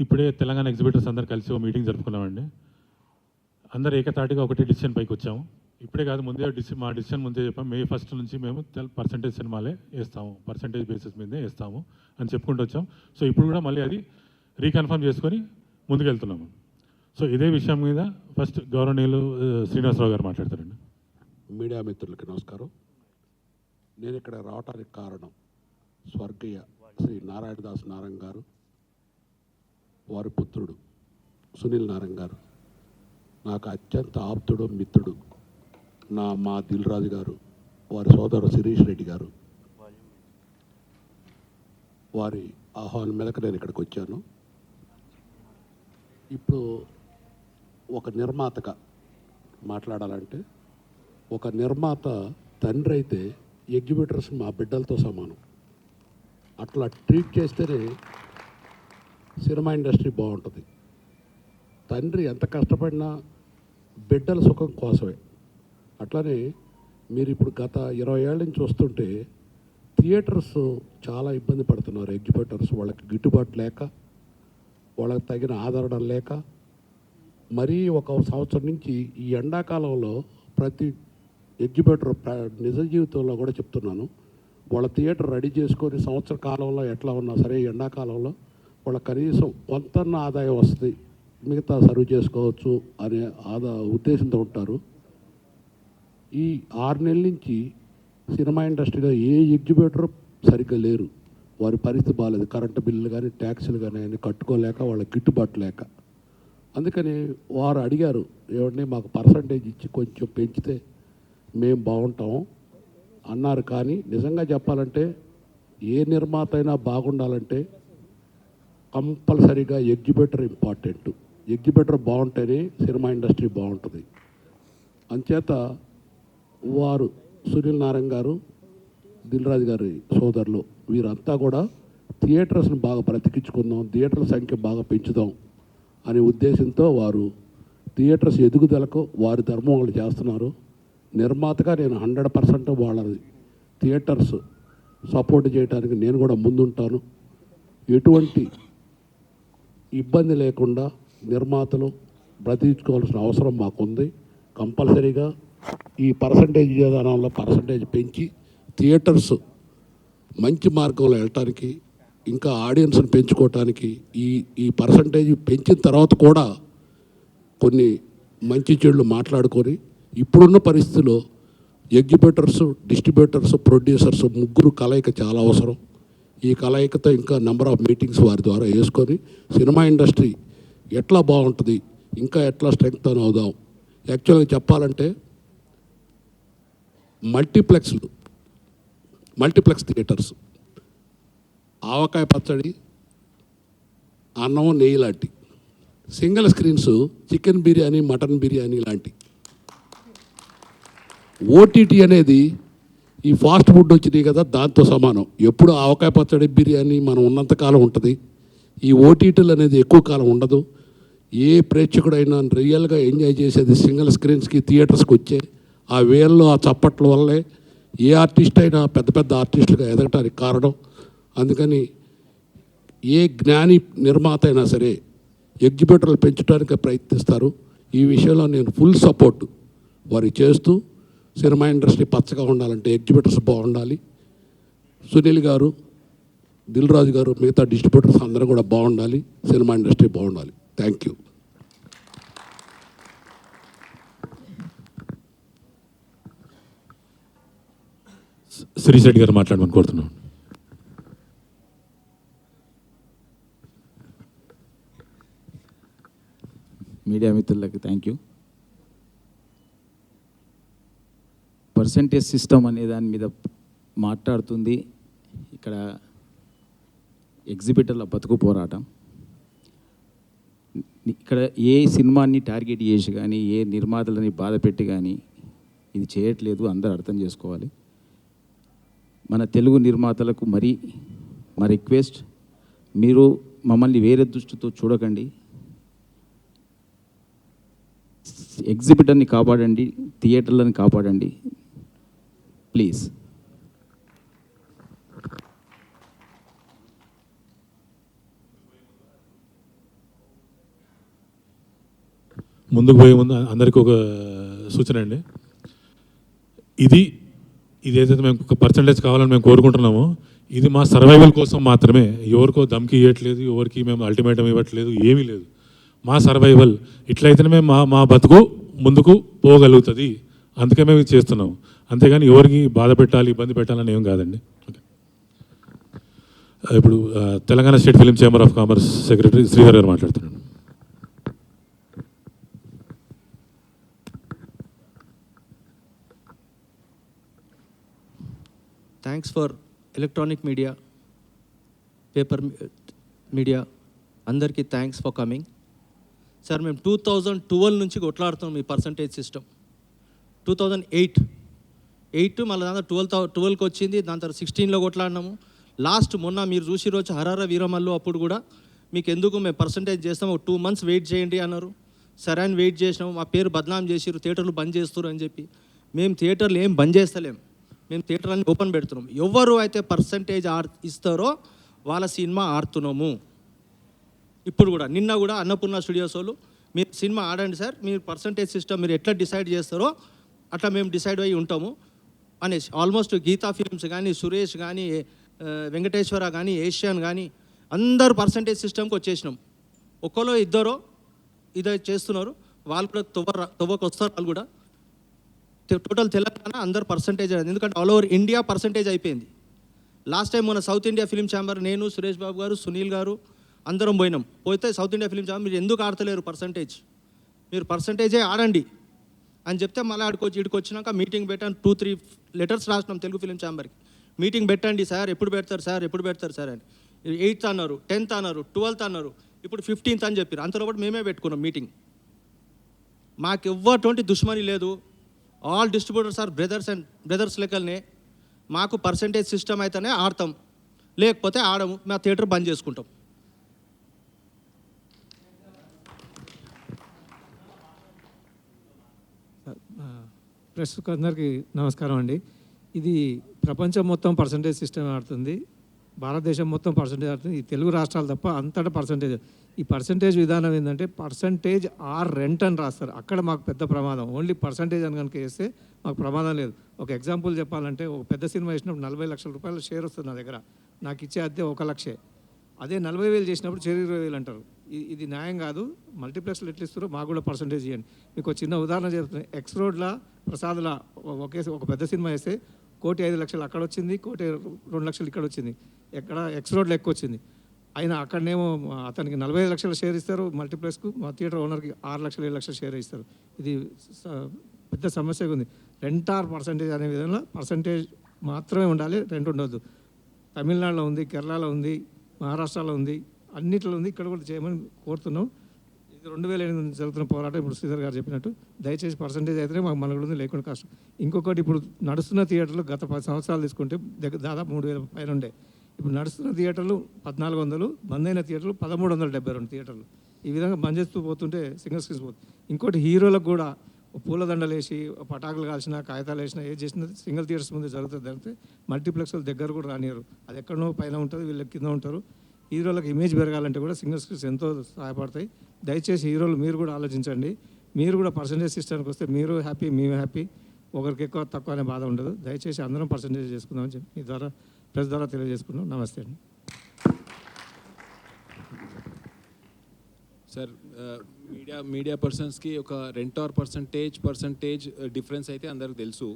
ఇప్పుడే తెలంగాణ ఎగ్జిబిటర్స్ అందరు కలిసి ఒక మీటింగ్ జరుపుకున్నామండి. అందరు ఏకతాటిగా ఒకటి డిసిషన్ పైకి వచ్చాము. ఇప్పుడే కాదు, ముందే మా డిసిషన్ ముందే చెప్పాము. May 1 నుంచి మేము పర్సంటేజ్ సినిమాలే వేస్తాము, పర్సంటేజ్ బేసిస్ మీదే వేస్తాము అని చెప్పుకుంటూ వచ్చాం. సో ఇప్పుడు కూడా మళ్ళీ అది రీకన్ఫర్మ్ చేసుకొని ముందుకెళ్తున్నాము. సో ఇదే విషయం మీద ఫస్ట్ గౌరవనీయులు శ్రీనివాసరావు గారు మాట్లాడతారండి. మీడియా మిత్రులకి నమస్కారం. నేను ఇక్కడ రావటానికి కారణం స్వర్గీయ శ్రీ నారాయణదాస్ నారాయణ గారు, వారి పుత్రుడు సునీల్ నారాయణ గారు, నాకు అత్యంత ఆప్తుడు, మిత్రుడు మా దిల్ రాజు గారు, వారి సోదరు శిరీష్ రెడ్డి గారు, వారి ఆహ్వానం మీదకి నేను ఇక్కడికి వచ్చాను. ఇప్పుడు ఒక నిర్మాతగా మాట్లాడాలంటే, ఒక నిర్మాత తండ్రి అయితే ఎగ్జిబిటర్స్ మా బిడ్డలతో సమానం. అట్లా ట్రీట్ చేస్తేనే సినిమా ఇండస్ట్రీ బాగుంటుంది. తండ్రి ఎంత కష్టపడినా బిడ్డల సుఖం కోసమే. అట్లానే మీరు ఇప్పుడు గత 20 ఏళ్ళ నుంచి చూస్తుంటే థియేటర్స్ చాలా ఇబ్బంది పడుతున్నారు. ఎగ్జిబిటర్స్ వాళ్ళకి గిట్టుబాటు లేక, వాళ్ళకి తగిన ఆదరణ లేక, మరీ ఒక సంవత్సరం నుంచి ఈ ఎండాకాలంలో ప్రతి ఎగ్జిబిటర్ నిజ జీవితంలో కూడా చెప్తున్నాను, వాళ్ళ థియేటర్ రెడీ చేసుకొని సంవత్సర కాలంలో ఎట్లా ఉన్నా సరే ఎండాకాలంలో వాళ్ళ కనీసం కొంత ఆదాయం వస్తుంది, మిగతా సర్వ్ చేసుకోవచ్చు అనే ఉద్దేశంతో ఉంటారు. ఈ 6 నెలల నుంచి సినిమా ఇండస్ట్రీలో ఏ ఎగ్జిబిటర్ సరిగ్గా లేరు. వారి పరిస్థితి బాగాలేదు. కరెంటు బిల్లులు కానీ ట్యాక్సులు కానీ కట్టుకోలేక, వాళ్ళ గిట్టుబాటు లేక. అందుకని వారు అడిగారు, ఏమండి మాకు పర్సంటేజ్ ఇచ్చి కొంచెం పెంచితే మేము బాగుంటాం అన్నారు. కానీ నిజంగా చెప్పాలంటే ఏ నిర్మాత అయినా బాగుండాలంటే కంపల్సరీగా ఎగ్జిబిటర్ ఇంపార్టెంట్. ఎగ్జిబిటర్ బాగుంటేనే సినిమా ఇండస్ట్రీ బాగుంటుంది. అంచేత వారు సునీల్ నారాయణ గారు, దిల్ రాజు గారి సోదరులు, వీరంతా కూడా థియేటర్స్ని బాగా బ్రతికించుకుందాం, థియేటర్ల సంఖ్య బాగా పెంచుదాం అనే ఉద్దేశంతో వారు థియేటర్స్ ఎదుగుదలకు వారి ధర్మం వాళ్ళు చేస్తున్నారు. నిర్మాతగా నేను 100% వాళ్ళ థియేటర్స్ సపోర్ట్ చేయడానికి నేను కూడా ముందుంటాను. ఎటువంటి ఇబ్బంది లేకుండా నిర్మాతలు బ్రతికించుకోవాల్సిన అవసరం మాకుంది. కంపల్సరీగా ఈ పర్సంటేజ్ విధానంలో పర్సంటేజ్ పెంచి థియేటర్స్ మంచి మార్గంలో వెళ్ళటానికి, ఇంకా ఆడియన్స్ని పెంచుకోవటానికి ఈ పర్సంటేజ్ పెంచిన తర్వాత కూడా కొన్ని మంచి చెడులు మాట్లాడుకొని, ఇప్పుడున్న పరిస్థితిలో ఎగ్జిబిటర్స్, డిస్ట్రిబ్యూటర్స్, ప్రొడ్యూసర్స్ ముగ్గురు కలయిక చాలా అవసరం. ఈ కలయికతో ఇంకా నెంబర్ ఆఫ్ మీటింగ్స్ వారి ద్వారా వేసుకొని సినిమా ఇండస్ట్రీ ఎట్లా బాగుంటుంది, ఇంకా ఎట్లా స్ట్రెంగ్త్ అని అవుదాం. యాక్చువల్గా చెప్పాలంటే మల్టీప్లెక్స్ థియేటర్స్ ఆవకాయ పచ్చడి, అన్నం, నెయ్యి లాంటి, single screens chicken biryani, mutton biryani లాంటి. ఓటీటీ అనేది ఈ ఫాస్ట్ ఫుడ్ వచ్చినాయి కదా, దాంతో సమానం. ఎప్పుడు ఆవకాయ పచ్చడి, బిర్యానీ మనం ఉన్నంతకాలం ఉంటుంది. ఈ ఓటీటీలు అనేది ఎక్కువ కాలం ఉండదు. ఏ ప్రేక్షకుడైనా రియల్గా ఎంజాయ్ చేసేది సింగిల్ స్క్రీన్స్కి, థియేటర్స్కి వచ్చే ఆ వేల్లో ఆ చప్పట్ల వల్లే ఏ ఆర్టిస్ట్ అయినా పెద్ద పెద్ద ఆర్టిస్టులుగా ఎదగటానికి కారణం. అందుకని ఏ జ్ఞాని నిర్మాత అయినా సరే ఎగ్జిబిటర్లు పెంచడానికి ప్రయత్నిస్తారు. ఈ విషయంలో నేను ఫుల్ సపోర్ట్ వారికి చేస్తూ, సినిమా ఇండస్ట్రీ పచ్చగా ఉండాలంటే ఎగ్జిబిటర్స్ బాగుండాలి. సునీల్ గారు, దిల్ రాజు గారు, మిగతా డిస్ట్రిబ్యూటర్స్ అందరూ కూడా బాగుండాలి, సినిమా ఇండస్ట్రీ బాగుండాలి. Thank you. శిరీష్ రెడ్డి గారు మాట్లాడమని కోరుతున్నాను. మీడియా మిత్రులకి థ్యాంక్ యూ. పర్సంటేజ్ సిస్టమ్ అనే దాని మీద మాట్లాడుతుంది ఇక్కడ ఎగ్జిబిటర్ల బతుకు పోరాటం. ఇక్కడ ఏ సినిమాని టార్గెట్ చేసి కానీ, ఏ నిర్మాతలని బాధ పెట్టి కానీ ఇది చేయట్లేదు. అందరూ అర్థం చేసుకోవాలి. మన తెలుగు నిర్మాతలకు మా రిక్వెస్ట్, మీరు మమ్మల్ని వేరే దృష్టితో చూడకండి. ఎగ్జిబిటర్ని కాపాడండి, థియేటర్లను కాపాడండి ప్లీజ్. ముందుకు పోయే ముందు అందరికీ ఒక సూచన అండి. ఇది ఏదైతే మేము ఒక పర్సంటేజ్ కావాలని మేము కోరుకుంటున్నామో ఇది మా సర్వైవల్ కోసం మాత్రమే. ఎవరికో దమ్కి ఇవ్వట్లేదు, ఎవరికి మేము అల్టిమేటం ఇవ్వట్లేదు, ఏమీ లేదు. మా సర్వైవల్ ఇట్లయితేనే మేము మా బతుకు ముందుకు పోగలుగుతుంది. అందుకే మేము ఇది చేస్తున్నాం. అంతేగాని ఎవరికి బాధ పెట్టాలి, ఇబ్బంది పెట్టాలని ఏం కాదండి. ఇప్పుడు Telangana state film chamber of commerce secretary Sridhar గారు మాట్లాడుతున్నాను. Thanks for electronic media, paper media అందరికీ థ్యాంక్స్ ఫర్ కమింగ్. సార్ మేము 2012 నుంచి కొట్లాడుతున్నాం ఈ పర్సంటేజ్ సిస్టమ్. 2008 మళ్ళీ దాంట్లో 12కి వచ్చింది. దాని తర్వాత 16లో కొట్లాడినాము. లాస్ట్ మొన్న మీరు చూసి రోజు హరార వీరమల్లు అప్పుడు కూడా మీకు ఎందుకు మేము పర్సంటేజ్ చేస్తాం, ఒక 2 months వెయిట్ చేయండి అన్నారు. సరే అని వెయిట్ చేసినాము. మా పేరు బదనాం చేసిరు, థియేటర్లు బంద్ చేస్తారు అని చెప్పి. మేము థియేటర్లు ఏం బంద్ చేస్తలేం, మేము థియేటర్లని ఓపెన్ పెడుతున్నాం. ఎవరు అయితే పర్సంటేజ్ ఇస్తారో వాళ్ళ సినిమా ఆడుతున్నాము. ఇప్పుడు కూడా నిన్న కూడా అన్నపూర్ణ స్టూడియోస్ వాళ్ళు మీరు సినిమా ఆడండి సార్, మీరు పర్సంటేజ్ సిస్టమ్ మీరు ఎట్లా డిసైడ్ చేస్తారో అట్లా మేము డిసైడ్ అయ్యి ఉంటాము అనేసి. ఆల్మోస్ట్ గీతా ఫిల్మ్స్ కానీ, సురేష్ కానీ, వెంకటేశ్వర కానీ, ఏషియన్ కానీ అందరూ పర్సంటేజ్ సిస్టమ్కి వచ్చేసినాం. ఒక్కరో ఇద్దరో ఇదే చేస్తున్నారు. వాళ్ళు కూడా తవ్వకు వస్తారు. వాళ్ళు కూడా టోటల్ తెలంగాణ అందరు పర్సంటేజ్, ఎందుకంటే ఆల్ ఓవర్ ఇండియా పర్సంటేజ్ అయిపోయింది. లాస్ట్ టైం మన సౌత్ ఇండియా ఫిలిం ఛాంబర్ నేను, సురేష్ బాబు గారు, సునీల్ గారు అందరం పోయినాం. పోతే సౌత్ ఇండియా ఫిలిం ఛాంబర్ మీరు ఎందుకు ఆడతలేరు పర్సంటేజ్, మీరు పర్సంటేజే ఆడండి అని చెప్తే మళ్ళీ ఇక్కడికి వచ్చినాక మీటింగ్ పెట్టాను. 2-3 లెటర్స్ రాసినాం తెలుగు ఫిలిం ఛాంబర్కి. మీటింగ్ పెట్టండి సార్, ఎప్పుడు పెడతారు సార్ అని. 8th అన్నారు, 10th అన్నారు, 12th అన్నారు, ఇప్పుడు 15th అని చెప్పారు. అంతలోపాటు మేమే పెట్టుకున్నాం మీటింగ్. మాకు ఎవ్వటువంటి దుష్మని లేదు. ఆల్ డిస్ట్రిబ్యూటర్స్ ఆర్ బ్రదర్స్ లెక్కలనే. మాకు పర్సంటేజ్ సిస్టమ్ అయితేనే ఆడతాం, లేకపోతే ఆడము. మా థియేటర్ బంద్ చేసుకుంటాం. ప్రెస్కు అందరికీ నమస్కారం అండి. ఇది ప్రపంచం మొత్తం పర్సంటేజ్ సిస్టమ్ ఆడుతుంది, భారతదేశం మొత్తం పర్సంటేజ్ ఆడుతుంది. ఈ తెలుగు రాష్ట్రాలు తప్ప అంతటా పర్సంటేజ్. ఈ పర్సంటేజ్ విధానం ఏంటంటే పర్సంటేజ్ ఆర్ రెంట్ అని రాస్తారు. అక్కడ మాకు పెద్ద ప్రమాదం. ఓన్లీ పర్సంటేజ్ అని కనుక వేస్తే మాకు ప్రమాదం లేదు. ఒక ఎగ్జాంపుల్ చెప్పాలంటే, ఒక పెద్ద సినిమా వేసినప్పుడు 40 లక్షల రూపాయల షేర్ వస్తుంది నా దగ్గర, నాకు ఇచ్చే అద్దె 1 లక్షే. అదే 40,000 చేసినప్పుడు షేర్ 20,000 అంటారు. ఇది న్యాయం కాదు. మల్టీప్లెక్స్లు ఎట్లా ఇస్తారో మాకు కూడా పర్సంటేజ్ ఇవ్వండి. మీకు ఒక చిన్న ఉదాహరణ చెప్తున్నాను. ఎక్స్ రోడ్ల ప్రసాద్లా ఒక పెద్ద సినిమా వేస్తే 1,05,00,000 అక్కడ వచ్చింది, 1,02,00,000 ఇక్కడ వచ్చింది. ఎక్కడ ఎక్స్ రోడ్లో ఎక్కువ వచ్చింది. అయినా అక్కడనేమో అతనికి 45 లక్షల షేర్ ఇస్తారు మల్టీప్లెక్స్కు, మా థియేటర్ ఓనర్కి 6 లక్షలు 7 లక్షల షేర్ ఇస్తారు. ఇది పెద్ద సమస్యగా ఉంది. రెంట్ ఆర్ పర్సంటేజ్ అనే విధంగా పర్సంటేజ్ మాత్రమే ఉండాలి, రెంట్ ఉండొద్దు. తమిళనాడులో ఉంది, కేరళలో ఉంది, మహారాష్ట్రలో ఉంది, అన్నిట్లో ఉంది. ఇక్కడ కూడా చేయమని కోరుతున్నాం. ఇది 2008 నుంచి జరుగుతున్న పోరాటం. ఇప్పుడు శ్రీధర్ గారు చెప్పినట్టు దయచేసి పర్సంటేజ్ అయితేనే మాకు మనకు ఉంది, లేకుండా కష్టం. ఇంకొకటి, ఇప్పుడు నడుస్తున్న థియేటర్లు గత 10 సంవత్సరాలు తీసుకుంటే దాదాపు 3,000 పైన ఉండే. ఇప్పుడు నడుస్తున్న థియేటర్లు 1,400, బంద్ అయిన థియేటర్లు 1,372 థియేటర్లు. ఈ విధంగా బంద్ చేస్తూ పోతుంటే సింగిల్ స్క్రీన్స్ పోతుంది. ఇంకోటి, హీరోలకు కూడా పూలదండలు వేసి, పటాకులు కాల్చినా, కాగితాలు వేసినా, ఏది చేసినా సింగిల్ థియేటర్స్ ముందు జరుగుతుంది. అంటే మల్టీప్లెక్స్ల దగ్గర కూడా రానియరు. అది ఎక్కడనో పైన ఉంటుంది, వీళ్ళకి కింద ఉంటారు. హీరోలకు ఇమేజ్ పెరగాలంటే కూడా సింగిల్ స్క్రీన్స్ ఎంతో సహాయపడతాయి. దయచేసి హీరోలు మీరు కూడా ఆలోచించండి. మీరు కూడా పర్సంటేజ్ సిస్టమ్కి వస్తే మీరు హ్యాపీ, మేము హ్యాపీ. ఒకరికి ఎక్కువ తక్కువ అనే బాధ ఉండదు. దయచేసి అందరం పర్సంటేజ్ చేసుకుందామని చెప్పి మీ ద్వారా ప్రెస్ ద్వారా తెలియజేసుకున్నాం. నమస్తే అండి. సార్, మీడియా పర్సన్స్కి ఒక రెంట్ ఆర్ పర్సంటేజ్ డిఫరెన్స్ అయితే అందరికి తెలుసు.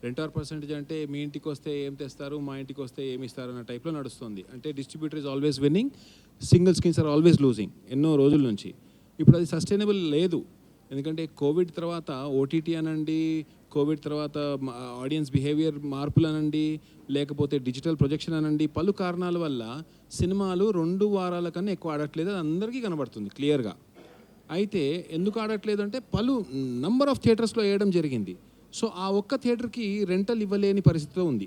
రెంట్ ఆర్ పర్సంటేజ్ అంటే మీ ఇంటికి వస్తే ఏం తెస్తారు, మా ఇంటికి వస్తే ఏమి ఇస్తారు అన్న టైప్లో నడుస్తుంది. అంటే distributor is always winning, single screens are always losing ఎన్నో రోజుల నుంచి. ఇప్పుడు అది సస్టైనబుల్ లేదు. ఎందుకంటే కోవిడ్ తర్వాత ఓటీటీ అనండి, కోవిడ్ తర్వాత ఆడియన్స్ బిహేవియర్ మార్పులు అనండి, లేకపోతే డిజిటల్ ప్రొజెక్షన్ అనండి, పలు కారణాల వల్ల సినిమాలు 2 వారాల కన్నా ఎక్కువ ఆడట్లేదు. అది అందరికీ కనబడుతుంది క్లియర్గా. అయితే ఎందుకు ఆడట్లేదు అంటే పలు నంబర్ ఆఫ్ థియేటర్స్లో వేయడం జరిగింది. సో ఆ ఒక్క థియేటర్కి రెంటల్ ఇవ్వలేని పరిస్థితిలో ఉంది.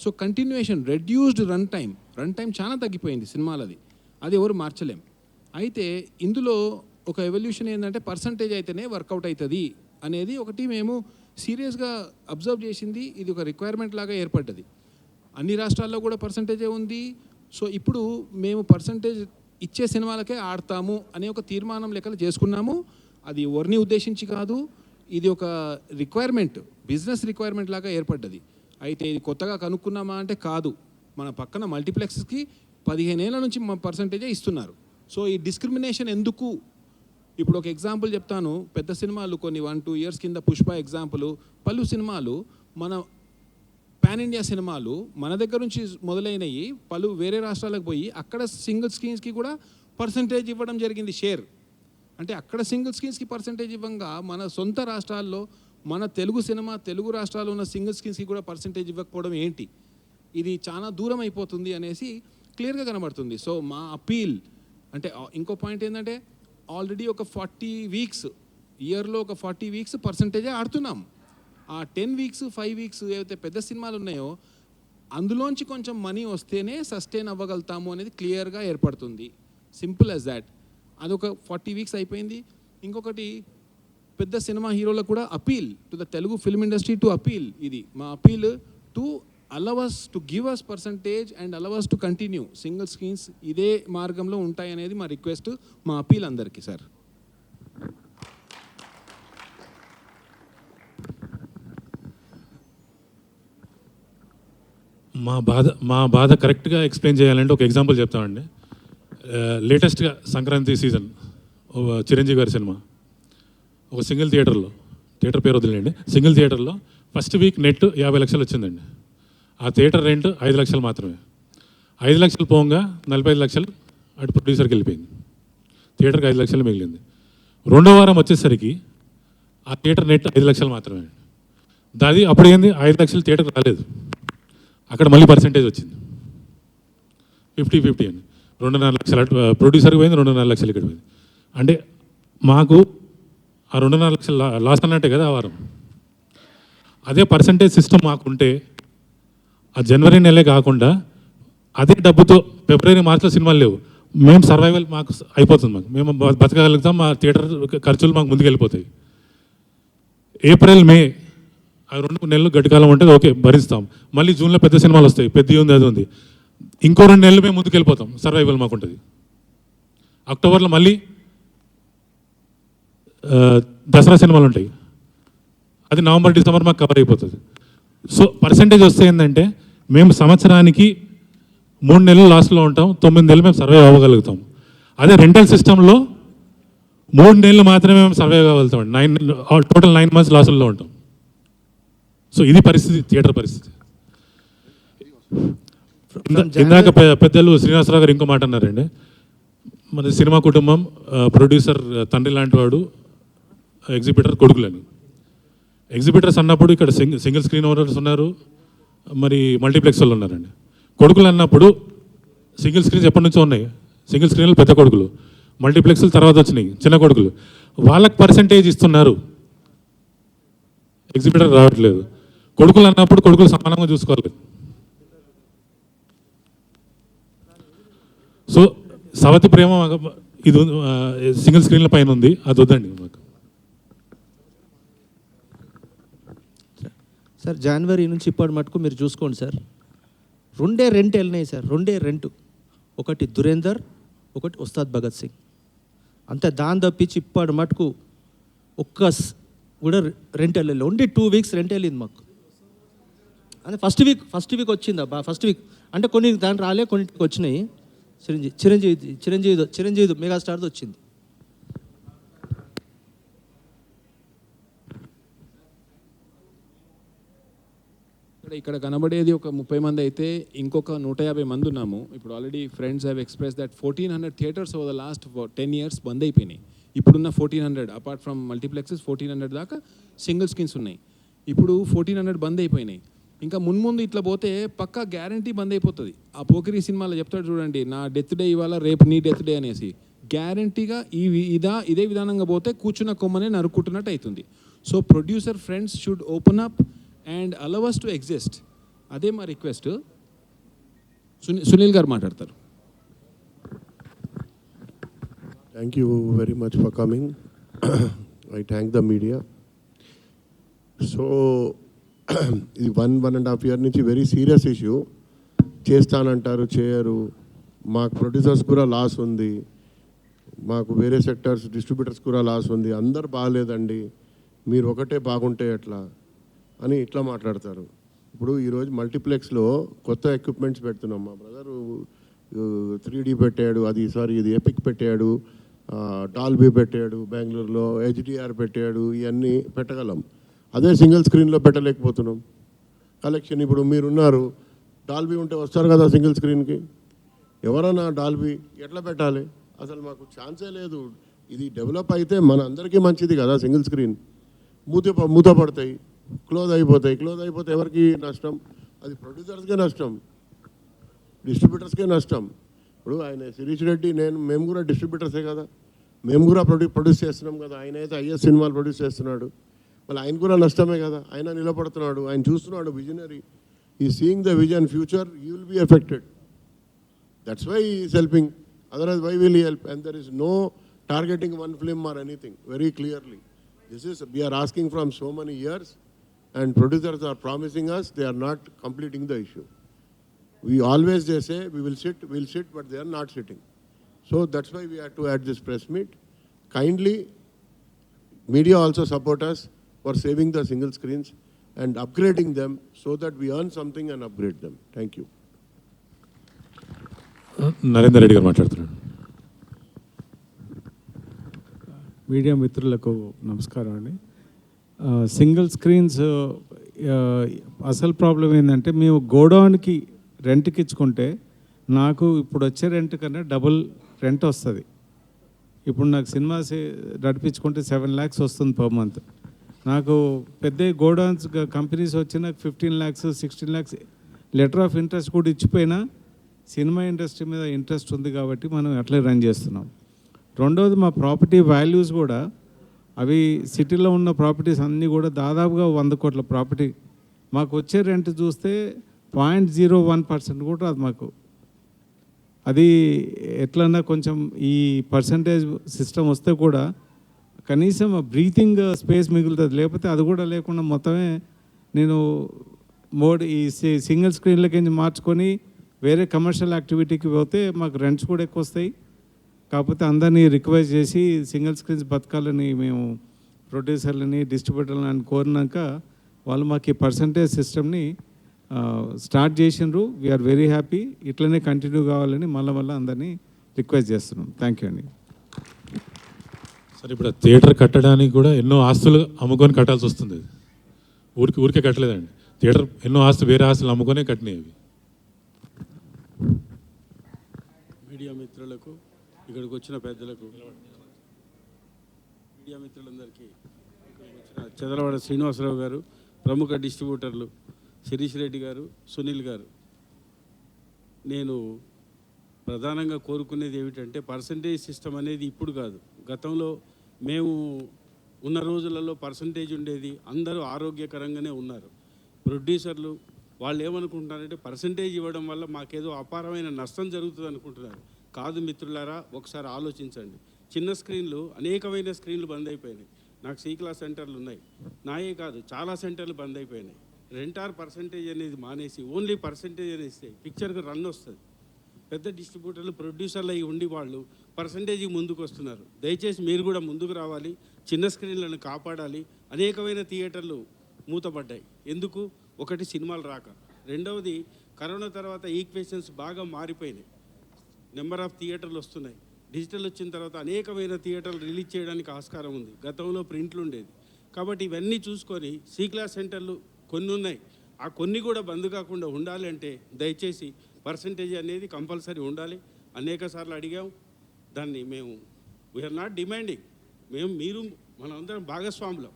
So continuation, reduced run time చాలా తగ్గిపోయింది సినిమాలది. అది ఎవరు మార్చలేం. అయితే ఇందులో ఒక ఎవల్యూషన్ ఏంటంటే పర్సంటేజ్ అయితేనే వర్కౌట్ అవుతుంది అనేది ఒకటి మేము సీరియస్గా అబ్జర్వ్ చేసింది. ఇది ఒక రిక్వైర్మెంట్ లాగా ఏర్పడ్డది. అన్ని రాష్ట్రాల్లో కూడా పర్సంటేజే ఉంది. సో ఇప్పుడు మేము పర్సంటేజ్ ఇచ్చే సినిమాలకే ఆడతాము అనే ఒక తీర్మానం లెక్కలు చేసుకున్నాము. అది ఎవరిని ఉద్దేశించి కాదు, ఇది ఒక రిక్వైర్మెంట్, బిజినెస్ రిక్వైర్మెంట్ లాగా ఏర్పడ్డది. అయితే ఇది కొత్తగా కనుక్కున్నామా అంటే కాదు, మన పక్కన మల్టీప్లెక్స్కి 15 ఏళ్ళ నుంచి పర్సంటేజే ఇస్తున్నారు. సో ఈ డిస్క్రిమినేషన్ ఎందుకు? ఇప్పుడు ఒక ఎగ్జాంపుల్ చెప్తాను. పెద్ద సినిమాలు కొన్ని 1-2 ఇయర్స్ కింద పుష్ప ఎగ్జాంపుల్, పలు సినిమాలు మన పాన్ ఇండియా సినిమాలు మన దగ్గర నుంచి మొదలైనవి పలు వేరే రాష్ట్రాలకు పోయి అక్కడ సింగిల్ స్క్రీన్స్కి కూడా పర్సంటేజ్ ఇవ్వడం జరిగింది, షేర్. అంటే అక్కడ సింగిల్ స్క్రీన్స్కి పర్సంటేజ్ ఇవ్వంగా మన సొంత రాష్ట్రాల్లో మన తెలుగు సినిమా తెలుగు రాష్ట్రాల్లో ఉన్న సింగిల్ స్క్రీన్స్కి కూడా పర్సంటేజ్ ఇవ్వకపోవడం ఏంటి? ఇది చాలా దూరం అయిపోతుంది అనేసి క్లియర్గా కనబడుతుంది. సో మా అపీల్ అంటే ఇంకో పాయింట్ ఏంటంటే ఆల్రెడీ ఒక 40 వీక్స్, ఇయర్లో ఒక 40 వీక్స్ పర్సంటేజే ఆడుతున్నాం. ఆ 10 వీక్స్ 5 వీక్స్ ఏవైతే పెద్ద సినిమాలు ఉన్నాయో అందులోంచి కొంచెం మనీ వస్తేనే సస్టైన్ అవ్వగలుగుతాము అనేది క్లియర్గా ఏర్పడుతుంది. Simple as that. అదొక 40 వీక్స్ అయిపోయింది. ఇంకొకటి పెద్ద సినిమా హీరోలకు కూడా appeal to the Telugu film industry to appeal, ఇది మా appeal to allow us to give us percentage and allow us to continue single screens ఇదే మార్గంలో ఉంటాయి అనేది మా రిక్వెస్ట్, మా అపీల్ అందరికీ సార్. మా బాధ కరెక్ట్గా ఎక్స్ప్లెయిన్ చేయాలంటే ఒక ఎగ్జాంపుల్ చెప్తామండి. లేటెస్ట్గా సంక్రాంతి సీజన్ చిరంజీవి గారి సినిమా ఒక సింగిల్ థియేటర్ పేరు వదిలేండి, సింగిల్ థియేటర్లో ఫస్ట్ వీక్ నెట్ 50 లక్షలు వచ్చిందండి. ఆ థియేటర్ రెంట్ 5 లక్షలు మాత్రమే. 5 లక్షలు పోగా 45 లక్షలు అటు ప్రొడ్యూసర్కి వెళ్ళిపోయింది. థియేటర్కి 5 లక్షలు మిగిలింది. రెండో వారం వచ్చేసరికి ఆ థియేటర్ నెట్ 5 లక్షలు మాత్రమే. దాది అప్పుడు ఏంది, 5 లక్షలు థియేటర్కి రాలేదు, అక్కడ మళ్ళీ పర్సంటేజ్ వచ్చింది 50-50 అని. 2.5 లక్షలు అటు ప్రొడ్యూసర్కి పోయింది, 2.5 లక్షలు ఇక్కడ పోయింది. అంటే మాకు ఆ 2.5 లక్షలు లాస్ అన్నట్టే కదా ఆ వారం. అదే పర్సంటేజ్ సిస్టమ్ మాకుంటే ఆ జనవరి నెలే కాకుండా అదే డబ్బుతో ఫిబ్రవరి మార్చిలో సినిమాలు లేవు, మేము సర్వైవల్ మాకు అయిపోతుంది, మేము బతకగలుగుతాం, మా థియేటర్ ఖర్చులు మాకు ముందుకు వెళ్ళిపోతాయి. ఏప్రిల్ మే ఆ 2 నెలలు గడ్డికాలం ఉంటుంది, ఓకే భరిస్తాం. మళ్ళీ జూన్లో పెద్ద సినిమాలు వస్తాయి, పెద్ద ఉంది అది ఉంది, ఇంకో 2 నెలలు మేము ముందుకు వెళ్ళిపోతాం, సర్వైవల్ మాకు ఉంటుంది. అక్టోబర్లో మళ్ళీ దసరా సినిమాలు ఉంటాయి, అది నవంబర్ డిసెంబర్ మాకు కవర్ అయిపోతుంది. సో పర్సంటేజ్ వస్తే ఏంటంటే మేము సంవత్సరానికి 3 నెలలు లాస్ట్లో ఉంటాం, 9 నెలలు మేము సర్వైవ్ అవ్వగలుగుతాం. అదే రెంటల్ సిస్టంలో 3 నెలలు మాత్రమే మేము సర్వైవ్ అవ్వగలుగుతాం, టోటల్ 9 మంత్స్ లాసుల్లో ఉంటాం. సో ఇది పరిస్థితి, థియేటర్ పరిస్థితి. ఇందాక పెద్దలు శ్రీనివాసరావు గారు ఇంకో మాట అన్నారండి, మన సినిమా కుటుంబం ప్రొడ్యూసర్ తండ్రి లాంటి వాడు, ఎగ్జిబిటర్ కొడుకులని. ఎగ్జిబిటర్స్ అన్నప్పుడు ఇక్కడ సింగిల్ స్క్రీన్ ఓనర్స్ ఉన్నారు, మరి మల్టీప్లెక్స్ వాళ్ళు ఉన్నారండి. కొడుకులు అన్నప్పుడు సింగిల్ స్క్రీన్స్ ఎప్పటి నుంచో ఉన్నాయి, సింగిల్ స్క్రీన్లు పెద్ద కొడుకులు, మల్టీప్లెక్స్లు తర్వాత వచ్చినాయి చిన్న కొడుకులు, వాళ్ళకి పర్సంటేజ్ ఇస్తున్నారు, ఎగ్జిబిటర్ రావట్లేదు. కొడుకులు అన్నప్పుడు కొడుకులు సమానంగా చూసుకోవాలి. సో సవతి ప్రేమ ఇది సింగిల్ స్క్రీన్ల పైన ఉంది, అది వద్దండి మాకు. సార్ జనవరి నుంచి ఇప్పటి మటుకు మీరు చూసుకోండి సార్, 2 రెంట్ వెళ్ళినాయి సార్, 2 రెంట్. ఒకటి దురేందర్, ఒకటి ఉస్తాద్ భగత్ సింగ్, అంతే. దాని తప్పించి ఇప్పటి మటుకు ఒక్క కూడా రెంట్ వెళ్ళలేదు. ఓన్లీ 2 వీక్స్ రెంట్ వెళ్ళింది మాకు. అంటే ఫస్ట్ వీక్ వచ్చింది అబ్బా, ఫస్ట్ వీక్ అంటే కొన్ని దాంట్లో రాలే, కొన్నింటికి వచ్చినాయి. చిరంజీవి మెగాస్టార్ది వచ్చింది. ఇక్కడ కనబడేది ఒక 30 మంది అయితే ఇంకొక 150 మంది ఉన్నాము. ఇప్పుడు already friends have express that 1400 theatres over the last 10 years బంద్ అయిపోయినాయి. ఇప్పుడున్న 1400 అపార్ట్ ఫ్రమ్ మల్టీప్లెక్సెస్ 1400 దాకా సింగిల్ స్క్రీన్స్ ఉన్నాయి. ఇప్పుడు 1400 బంద్ అయిపోయినాయి. ఇంకా మున్ముందు ఇట్లా పోతే పక్కా గ్యారంటీ బంద్ అయిపోతుంది. ఆ పోకిరి సినిమాలో చెప్తాడు చూడండి, నా డెత్ డే ఇవాళ, రేపు నీ డెత్ డే అనేసి. గ్యారంటీగా ఇదే విధానంగా పోతే కూర్చున్న కొమ్మనే నరుక్కుంటున్నట్టు అవుతుంది. So producer friends should open up and allow us to exist. అదే మా రిక్వెస్ట్. సునీల్ గారు మాట్లాడతారు. Thank you very much for coming. I thank the media. So, ఇది 1.5 year నుంచి వెరీ సీరియస్ ఇష్యూ. చేస్తానంటారు, చేయరు. మాకు ప్రొడ్యూసర్స్ కూడా లాస్ ఉంది. మాకు వేరే సెక్టర్స్ డిస్ట్రిబ్యూటర్స్ కూడా లాస్ ఉంది, అందరు బాగాలేదండి, మీరు ఒకటే బాగుంటే ఎట్లా అని ఇట్లా మాట్లాడతారు. ఇప్పుడు ఈరోజు మల్టీప్లెక్స్లో కొత్త ఎక్విప్మెంట్స్ పెడుతున్నాం. మా బ్రదరు 3D పెట్టాడు, ఇది ఎపిక్ పెట్టాడు, డాల్బీ పెట్టాడు, బెంగళూరులో HDR పెట్టాడు, ఇవన్నీ పెట్టగలం. అదే సింగిల్ స్క్రీన్లో పెట్టలేకపోతున్నాం. కలెక్షన్ ఇప్పుడు మీరున్నారు, డాల్బీ ఉంటే వస్తారు కదా సింగిల్ స్క్రీన్కి, ఎవరన్నా డాల్బీ ఎట్లా పెట్టాలి? అసలు మాకు ఛాన్సే లేదు. ఇది డెవలప్ అయితే మన అందరికీ మంచిది కదా. సింగిల్ స్క్రీన్ మూత పడతాయి, క్లోజ్ అయిపోతే ఎవరికి నష్టం? అది ప్రొడ్యూసర్స్కే నష్టం, డిస్ట్రిబ్యూటర్స్కే నష్టం. ఇప్పుడు ఆయన శిరీష్ రెడ్డి మేము కూడా డిస్ట్రిబ్యూటర్సే కదా, మేము కూడా ప్రొడ్యూస్ చేస్తున్నాం కదా. ఆయన అయితే ఐఎస్ సినిమాలు ప్రొడ్యూస్ చేస్తున్నాడు, మళ్ళీ ఆయన కూడా నష్టమే కదా. ఆయన నిలబడుతున్నాడు, ఆయన చూస్తున్నాడు, విజనరీ, ఈ seeing the vision future, you will be affected. That's why he is helping. Otherwise, why will he help? And there is no targeting one film or anything, very clearly. We are asking from so many years, and producers are promising us, they are not completing the issue. We always, they say, we'll sit, but they are not sitting. So that's why we had to add this press meet. Kindly, media also support us for saving the single screens and upgrading them so that we earn something and upgrade them. Thank you. Narender Reddy గారు మాట్లాడుతున్నాడు. Media మిత్రులకు నమస్కారం అండి. Single screens అసలు problem ఏంటంటే, మేము గోడౌన్కి రెంట్కి ఇచ్చుకుంటే నాకు ఇప్పుడు వచ్చే రెంట్ కన్నా డబుల్ రెంట్ వస్తుంది. ఇప్పుడు నాకు సినిమా నడిపించుకుంటే 7 lakhs వస్తుంది పర్ మంత్. నాకు పెద్ద గోడౌన్స్ కంపెనీస్ వచ్చి నాకు 15 lakhs 16 lakhs letter of interest కూడా ఇచ్చిపోయినా సినిమా ఇండస్ట్రీ మీద ఇంట్రెస్ట్ ఉంది కాబట్టి మనం అట్లే రన్ చేస్తున్నాం. రెండవది, మా ప్రాపర్టీ వాల్యూస్ కూడా అవి సిటీలో ఉన్న ప్రాపర్టీస్ అన్నీ కూడా దాదాపుగా 100 కోట్ల ప్రాపర్టీ. మాకు వచ్చే రెంట్ చూస్తే 0.01% కూడా అది మాకు. అది ఎట్లన్నా కొంచెం ఈ పర్సంటేజ్ సిస్టమ్ వస్తే కూడా కనీసం బ్రీతింగ్ స్పేస్ మిగులుతుంది. లేకపోతే అది కూడా లేకుండా మొత్తమే నేను ఈ సింగిల్ స్క్రీన్లకి మార్చుకొని వేరే కమర్షియల్ యాక్టివిటీకి పోతే మాకు రెంట్స్ కూడా ఎక్కువ వస్తాయి. కాకపోతే అందరినీ రిక్వెస్ట్ చేసి సింగిల్ స్క్రీన్స్ బతకాలని మేము ప్రొడ్యూసర్లని డిస్ట్రిబ్యూటర్లని కోరినాక వాళ్ళు మాకు ఈ పర్సంటేజ్ సిస్టమ్ని స్టార్ట్ చేసినారు. We are very happy. ఇట్లనే కంటిన్యూ కావాలని మళ్ళీ అందరినీ రిక్వెస్ట్ చేస్తున్నాం. థ్యాంక్ యూ అండి. సరే, ఇప్పుడు థియేటర్ కట్టడానికి కూడా ఎన్నో ఆస్తులు అమ్ముకొని కట్టాల్సి వస్తుంది. ఊరికే కట్టలేదండి. థియేటర్ ఎన్నో వేరే ఆస్తులు అమ్ముకొనే కట్టినాయి అవి. మీడియా మిత్రులకు, ఇక్కడికి వచ్చిన పెద్దలకు, మీడియా మిత్రులందరికీ, ఇక్కడికి వచ్చిన చదలవాడ శ్రీనివాసరావు గారు, ప్రముఖ డిస్ట్రిబ్యూటర్లు శిరీష్ రెడ్డి గారు, సునీల్ గారు, నేను ప్రధానంగా కోరుకునేది ఏమిటంటే, పర్సంటేజ్ సిస్టమ్ అనేది ఇప్పుడు కాదు, గతంలో మేము ఉన్న రోజులలో పర్సంటేజ్ ఉండేది. అందరూ ఆరోగ్యకరంగానే ఉన్నారు. ప్రొడ్యూసర్లు వాళ్ళు ఏమనుకుంటున్నారంటే, పర్సంటేజ్ ఇవ్వడం వల్ల మాకేదో అపారమైన నష్టం జరుగుతుంది అనుకుంటున్నారు. కాదు మిత్రులారా, ఒకసారి ఆలోచించండి. చిన్న స్క్రీన్లు, అనేకమైన స్క్రీన్లు బంద్ అయిపోయినాయి. నాకు సి క్లాస్ సెంటర్లు ఉన్నాయి, నాయే కాదు చాలా సెంటర్లు బంద్ అయిపోయినాయి. రెంటార్ పర్సంటేజ్ అనేది మానేసి ఓన్లీ పర్సంటేజ్ అనేది ఇస్తే పిక్చర్కి రన్ వస్తుంది. పెద్ద డిస్ట్రిబ్యూటర్లు, ప్రొడ్యూసర్లు అవి ఉండి వాళ్ళు పర్సంటేజ్కి ముందుకు వస్తున్నారు. దయచేసి మీరు కూడా ముందుకు రావాలి, చిన్న స్క్రీన్లను కాపాడాలి. అనేకమైన థియేటర్లు మూతపడ్డాయి. ఎందుకు? ఒకటి, సినిమాలు రాక. రెండవది, కరోనా తర్వాత ఈక్వేషన్స్ బాగా మారిపోయినాయి. నెంబర్ ఆఫ్ థియేటర్లు వస్తున్నాయి. డిజిటల్ వచ్చిన తర్వాత అనేకమైన థియేటర్లు రిలీజ్ చేయడానికి ఆస్కారం ఉంది. గతంలో ప్రింట్లు ఉండేది. కాబట్టి ఇవన్నీ చూసుకొని సి క్లాస్ సెంటర్లు కొన్ని ఉన్నాయి. ఆ కొన్ని కూడా బంద్ కాకుండా ఉండాలి అంటే దయచేసి పర్సంటేజ్ అనేది కంపల్సరీ ఉండాలి. అనేక సార్లు అడిగాం దాన్ని. మేము వీఆర్ నాట్ డిమాండింగ్, మీరు మనందరం భాగస్వాములం.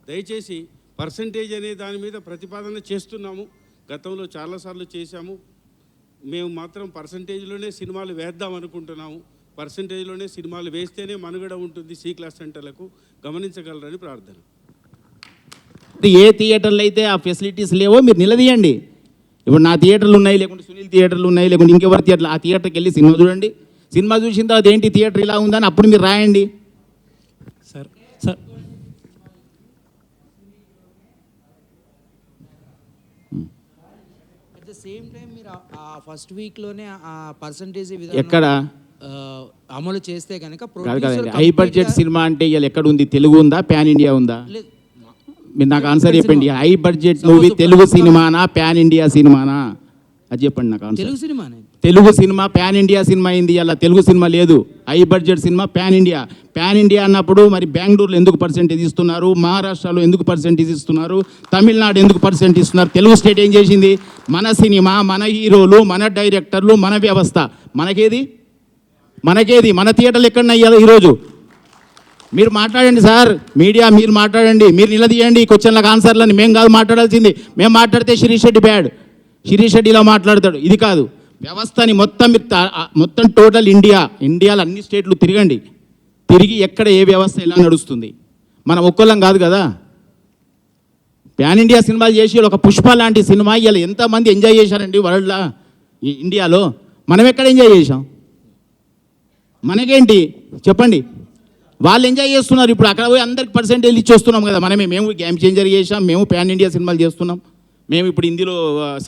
దయచేసి పర్సంటేజ్ అనే దాని మీద ప్రతిపాదన చేస్తున్నాము. గతంలో చాలాసార్లు చేశాము. మేము మాత్రం పర్సంటేజ్లోనే సినిమాలు వేద్దాం అనుకుంటున్నాము. పర్సంటేజ్లోనే సినిమాలు వేస్తేనే మనుగడ ఉంటుంది సి క్లాస్ సెంటర్లకు. గమనించగలరని ప్రార్థన. ఏ థియేటర్లు అయితే ఆ ఫెసిలిటీస్ లేవో మీరు నిలదీయండి. ఇప్పుడు నా థియేటర్లు ఉన్నాయి, లేకుంటే సునీల్ థియేటర్లు ఉన్నాయి, లేకుంటే ఇంకెవరి థియేటర్లు, ఆ థియేటర్కి వెళ్ళి సినిమా చూడండి. సినిమా చూసిన తర్వాత ఏంటి థియేటర్ ఇలా ఉందని అప్పుడు మీరు రాయండి. Sir at the same time మీరు ఆ ఫస్ట్ వీక్లోనే ఆ పర్సంటేజ్ ఎక్కడ అమలు చేస్తే కనుక కాదు కదండి, హై బడ్జెట్ సినిమా అంటే ఇవాళ ఎక్కడ ఉంది? తెలుగు ఉందా, ప్యాన్ ఇండియా ఉందా? మీరు నాకు ఆన్సర్ చెప్పండి. హై బడ్జెట్ మూవీ తెలుగు సినిమానా, ప్యాన్ ఇండియా సినిమానా? అది చెప్పండి నాకు ఆన్సర్. తెలుగు సినిమానే. Telugu cinema pan India cinema అయింది, అలా తెలుగు సినిమా లేదు. High budget cinema pan India. Pan India అన్నప్పుడు మరి బెంగళూరులో ఎందుకు పర్సెంటేజ్ ఇస్తున్నారు, మహారాష్ట్రలో ఎందుకు పర్సెంటేజ్ ఇస్తున్నారు, తమిళనాడు ఎందుకు పర్సెంట్ ఇస్తున్నారు? తెలుగు స్టేట్ ఏం చేసింది? మన సినిమా, మన హీరోలు, మన డైరెక్టర్లు, మన వ్యవస్థ. మనకేది? మన థియేటర్లు ఎక్కడన్నా ఈరోజు? మీరు మాట్లాడండి సార్, మీడియా మీరు మాట్లాడండి, మీరు నిలదీయండి క్వశ్చన్లకు ఆన్సర్లని. మేము కాదు మాట్లాడాల్సింది. మేము మాట్లాడితే శిరీష్ రెడ్డి బ్యాడ్, శిరీష్ రెడ్డి ఇలా మాట్లాడతాడు. ఇది కాదు, వ్యవస్థని మొత్తం టోటల్ ఇండియాలో అన్ని స్టేట్లు తిరిగి ఎక్కడ ఏ వ్యవస్థ ఎలా నడుస్తుంది. మనం ఒక్కళ్ళం కాదు కదా. ప్యాన్ ఇండియా సినిమాలు చేసి ఒక పుష్ప లాంటి సినిమా ఇలా ఎంతమంది ఎంజాయ్ చేశారండి వరల్డ్లో, ఇండియాలో. మనం ఎక్కడ ఎంజాయ్ చేసాం? మనకేంటి చెప్పండి? వాళ్ళు ఎంజాయ్ చేస్తున్నారు. ఇప్పుడు అక్కడ పోయి అందరికి పర్సెంటేజ్ ఇచ్చి వస్తున్నాం కదా. మేము గేమ్ చేంజర్ చేసాం, మేము ప్యాన్ ఇండియా సినిమాలు చేస్తున్నాం, మేము ఇప్పుడు హిందీలో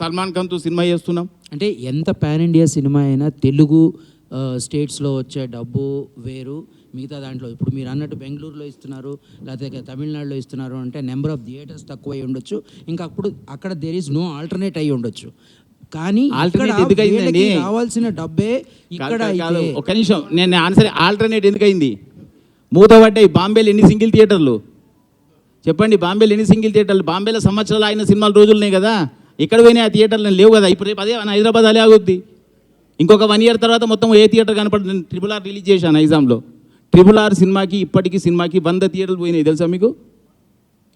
సల్మాన్ ఖాన్తో సినిమా చేస్తున్నాం. అంటే ఎంత పాన్ ఇండియా సినిమా అయినా తెలుగు స్టేట్స్లో వచ్చే డబ్బు వేరు, మిగతా దాంట్లో ఇప్పుడు మీరు అన్నట్టు బెంగళూరులో ఇస్తున్నారు, లేకపోతే తమిళనాడులో ఇస్తున్నారు అంటే నెంబర్ ఆఫ్ థియేటర్స్ తక్కువ అయి ఉండొచ్చు. ఇంకా అక్కడ దేర్ ఈజ్ నో ఆల్టర్నేట్ అయి ఉండొచ్చు. కానీ కావాల్సిన డబ్బే ఇక్కడ. ఒక నిమిషం, నేను ఆన్సర్. ఆల్టర్నేట్ ఎందుకయింది? మూతపడ్డాయి. బాంబేలో ఎన్ని సింగిల్ థియేటర్లు చెప్పండి? బాంబేలో ఎన్ని సింగిల్ థియేటర్లు? బాంబేలో సంవత్సరాలు అయిన సినిమాల రోజులున్నాయి కదా. ఇక్కడ పోయినాయి ఆ థియేటర్లు లేవు కదా. ఇప్పుడు రేపు అదే హైదరాబాద్ అలే ఆగుద్ది. ఇంకొక 1 year తర్వాత మొత్తం ఏ థియేటర్ కనపడుతుంది? RRR రిలీజ్ చేశాను నైజాంలో. RRR సినిమాకి ఇప్పటికీ సినిమాకి 100 థియేటర్లు పోయినాయి తెలుసా మీకు?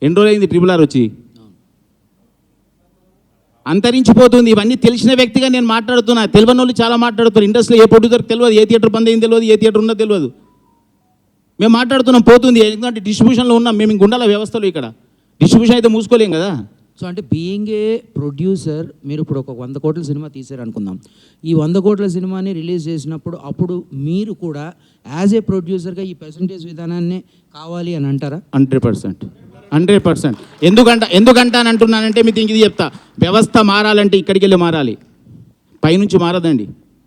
ఎన్ని రోజులు అయింది RRR వచ్చి? అంతరించిపోతుంది. ఇవన్నీ తెలిసిన వ్యక్తిగా నేను మాట్లాడుతున్నా. తెలియని వాళ్ళు చాలా మాట్లాడుతున్నారు. ఇండస్ట్రీలో ఏ ప్రొడ్యూసర్కి తెలియదు, ఏ థియేటర్ బంద్ అయింది తెలియదు, ఏ థియేటర్ ఉన్నదో తెలియదు. మేము మాట్లాడుతున్నాం, పోతుంది. ఎందుకంటే డిస్ట్రిబ్యూషన్లో ఉన్నాం మేము. ఇంక ఉండాలి వ్యవస్థలో. ఇక్కడ డిస్ట్రిబ్యూషన్ అయితే మూసుకోలేం కదా. సో అంటే బీయింగ్ ఏ ప్రొడ్యూసర్, మీరు ఇప్పుడు ఒక 100 కోట్ల సినిమా తీసారు అనుకుందాం. ఈ 100 కోట్ల సినిమాని రిలీజ్ చేసినప్పుడు అప్పుడు మీరు కూడా యాజ్ ఏ ప్రొడ్యూసర్గా ఈ పర్సంటేజ్ విధానాన్ని కావాలి అని అంటారా? 100%. ఎందుకంటే అని అంటున్నానంటే మీకు ఇది చెప్తా. వ్యవస్థ మారాలంటే ఇక్కడికి వెళ్ళి మారాలి, పైనుంచి మారదండి,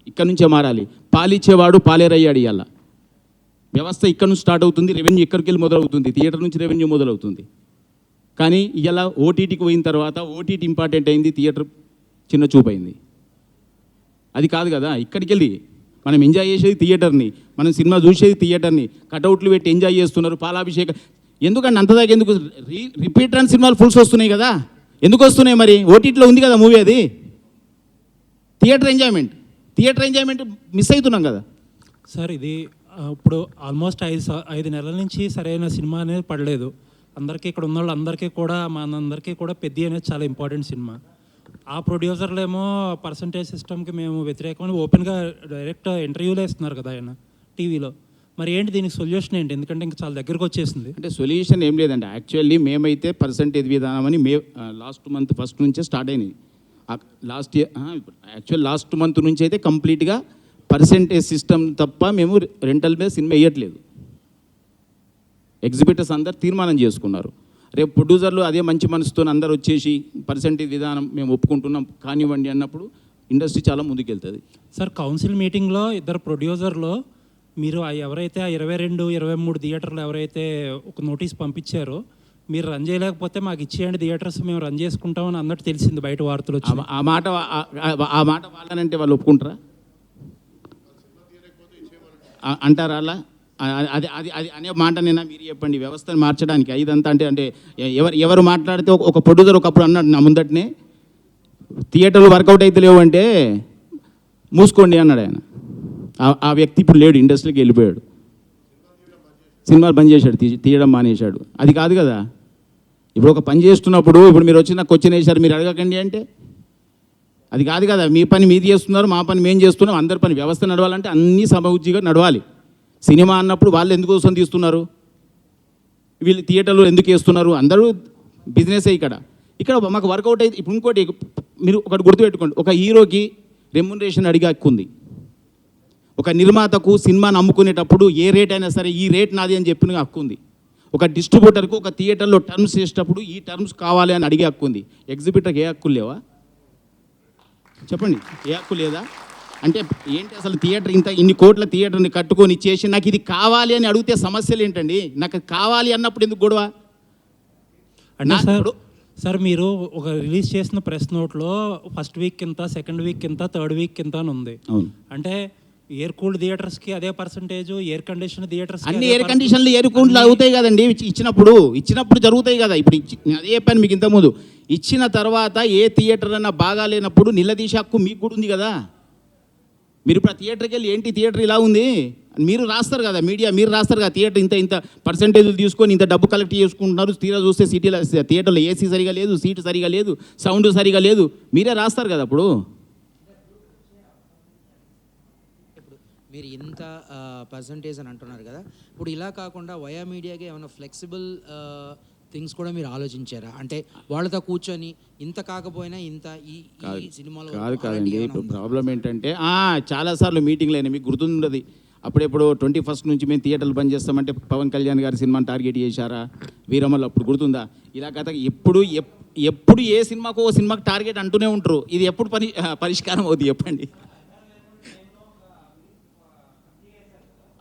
ఇక్కడ నుంచే మారాలి. పాలిచ్చేవాడు పాలేరయ్యాడు. ఇవాళ వ్యవస్థ ఇక్కడ నుంచి స్టార్ట్ అవుతుంది, రెవెన్యూ ఇక్కడికి వెళ్ళి మొదలవుతుంది, థియేటర్ నుంచి రెవెన్యూ మొదలవుతుంది. కానీ ఇలా ఓటీటీకి పోయిన తర్వాత ఓటీటీ ఇంపార్టెంట్ అయింది, థియేటర్ చిన్న చూపైంది. అది కాదు కదా. ఇక్కడికి వెళ్ళి మనం ఎంజాయ్ చేసేది థియేటర్ని, మనం సినిమా చూసేది థియేటర్ని. కటౌట్లు పెట్టి ఎంజాయ్ చేస్తున్నారు, పాలాభిషేకం. ఎందుకంటే అంతదాకా ఎందుకు? రిపీట్ రన్ సినిమాలు ఫుల్స్ వస్తున్నాయి కదా. ఎందుకు వస్తున్నాయి మరి? ఓటీటీలో ఉంది కదా మూవీ. అది థియేటర్ ఎంజాయ్మెంట్ మిస్ అవుతున్నాం కదా సార్. ఇది ఇప్పుడు ఆల్మోస్ట్ 5 నెలల నుంచి సరైన సినిమా అనేది పడలేదు. అందరికీ ఇక్కడ ఉన్న వాళ్ళందరికీ కూడా, మనందరికీ కూడా పెద్ద అనేది చాలా ఇంపార్టెంట్ సినిమా. ఆ ప్రొడ్యూసర్లు ఏమో పర్సంటేజ్ సిస్టమ్కి మేము వ్యతిరేకమని ఓపెన్గా డైరెక్ట్ ఇంటర్వ్యూలో ఇస్తున్నారు కదా ఆయన టీవీలో. మరి ఏంటి దీనికి సొల్యూషన్ ఏంటి? ఎందుకంటే ఇంకా చాలా దగ్గరకు వచ్చేసింది. అంటే సొల్యూషన్ ఏం లేదండి. యాక్చువల్లీ మేమైతే పర్సంటేజ్ విధానం అని లాస్ట్ మంత్ ఫస్ట్ నుంచే స్టార్ట్ అయినాయి. లాస్ట్ మంత్ నుంచి అయితే కంప్లీట్గా పర్సంటేజ్ సిస్టమ్ తప్ప మేము రెంటల్ మీద సినిమా వేయట్లేదు. ఎగ్జిబిటర్స్ అందరు తీర్మానం చేసుకున్నారు. రేపు ప్రొడ్యూసర్లు అదే మంచి మనసుతో అందరు వచ్చేసి పర్సంటేజ్ విధానం మేము ఒప్పుకుంటున్నాం కానివ్వండి అన్నప్పుడు ఇండస్ట్రీ చాలా ముందుకెళ్తుంది. సార్, కౌన్సిల్ మీటింగ్లో ఇద్దరు ప్రొడ్యూసర్లో మీరు ఎవరైతే 22, 23 థియేటర్లు ఎవరైతే ఒక నోటీస్ పంపించారో, మీరు రన్ చేయలేకపోతే మాకు ఇచ్చేయండి థియేటర్స్, మేము రన్ చేసుకుంటామని అన్నట్టు తెలిసింది బయట వార్తలు వచ్చి. ఆ మాట వాళ్ళనంటే వాళ్ళు ఒప్పుకుంటారా? అంటారా అలా? అది అది అది అనే మాట నేను మీరు చెప్పండి. వ్యవస్థను మార్చడానికి ఇదంతా అంటే ఎవరు మాట్లాడితే ఒక ప్రొడ్యూసర్ ఒకప్పుడు అన్నాడు నా ముందటనే, థియేటర్లు వర్కౌట్ అయితే లేవు అంటే మూసుకోండి అన్నాడు ఆయన. ఆ వ్యక్తి ఇప్పుడు లేడు, ఇండస్ట్రీకి వెళ్ళిపోయాడు, సినిమాలు బంద్ చేశాడు, తీయడం మానేశాడు. అది కాదు కదా. ఇప్పుడు ఒక పని చేస్తున్నప్పుడు ఇప్పుడు మీరు వచ్చి నాకు క్వశ్చన్ వేశారు, మీరు అడగకండి అంటే అది కాదు కదా. మీ పని మీరు చేస్తున్నారు, మా పని మేము చేస్తున్నాం. అందరి పని వ్యవస్థ నడవాలంటే అన్నీ సమవుజ్జిగా నడవాలి. సినిమా అన్నప్పుడు వాళ్ళు ఎందుకు కోసం తీస్తున్నారు, వీళ్ళు థియేటర్లో ఎందుకు వేస్తున్నారు? అందరూ బిజినెసే. ఇక్కడ మాకు వర్కౌట్ అయితే. ఇప్పుడు ఇంకోటి మీరు ఒకటి గుర్తుపెట్టుకోండి, ఒక హీరోకి రెమ్యునరేషన్ అడిగే హక్కు ఉంది. ఒక నిర్మాతకు సినిమాను అమ్ముకునేటప్పుడు ఏ రేట్ అయినా సరే ఈ రేట్ నాది అని చెప్పిన హక్కు ఉంది. ఒక డిస్ట్రిబ్యూటర్కు ఒక థియేటర్లో టర్మ్స్ చేసేటప్పుడు ఈ టర్మ్స్ కావాలి అని అడిగే హక్కు ఉంది. ఎగ్జిబిటర్కి ఏ హక్కు లేవా చెప్పండి? ఏ హక్కు లేదా? అంటే ఏంటి అసలు థియేటర్ ఇన్ని కోట్ల థియేటర్ని కట్టుకొని చేసి నాకు ఇది కావాలి అని అడిగితే సమస్యలు ఏంటండి? నాకు కావాలి అన్నప్పుడు ఎందుకు గొడవ? అంటే సార్ మీరు ఒక రిలీజ్ చేసిన ప్రెస్ నోట్లో ఫస్ట్ వీక్ కింద, సెకండ్ వీక్ కింద, థర్డ్ వీక్ కింద అని ఉంది. అవును. అంటే ఎయిర్ కూల్డ్ థియేటర్స్కి అదే పర్సంటేజ్, ఎయిర్ కండిషన్ థియేటర్స్ అన్ని ఎయిర్ కండిషన్లు ఎయిర్ కూల్డ్లు అవుతాయి కదండి ఇచ్చినప్పుడు జరుగుతాయి కదా. ఇప్పుడు అదే చెప్పాను మీకు ఇంతకుముందు. ఇచ్చిన తర్వాత ఏ థియేటర్ అన్నా బాగా లేనప్పుడు నిలదీసే హక్కు మీకు కూడా ఉంది కదా. మీరు ఇప్పుడు ఆ థియేటర్కి వెళ్ళి ఏంటి థియేటర్ ఇలా ఉంది మీరు రాస్తారు కదా, మీడియా మీరు రాస్తారు కదా, థియేటర్ ఇంత పర్సంటేజ్లు తీసుకొని ఇంత డబ్బు కలెక్ట్ చేసుకుంటున్నారు, తీరా చూస్తే థియేటర్లో ఏసీ సరిగా లేదు, సీటు సరిగా లేదు, సౌండ్ సరిగా లేదు, మీరే రాస్తారు కదా. అప్పుడు మీరు ఇంత పర్సంటేజ్ అని అంటున్నారు కదా, ఇప్పుడు ఇలా కాకుండా వయా మీడియాకి ఏమైనా ఫ్లెక్సిబుల్ థింగ్స్ కూడా మీరు ఆలోచించారా? అంటే వాళ్ళతో కూర్చొని ఇంత కాకపోయినా ఇంత ఈ సినిమాలో కాదండి. ఇప్పుడు ప్రాబ్లం ఏంటంటే చాలాసార్లు మీటింగ్లు అయినా మీకు గుర్తుండదు. అప్పుడెప్పుడు 21st నుంచి మేము థియేటర్లు బంద్ చేస్తామంటే పవన్ కళ్యాణ్ గారి సినిమాని టార్గెట్ చేశారా? వీరమల్ అప్పుడు గుర్తుందా? ఇలా కథ ఎప్పుడు ఏ సినిమాకు ఓ సినిమాకి టార్గెట్ అంటూనే ఉంటారు. ఇది ఎప్పుడు పరిష్కారం అవుతుంది చెప్పండి?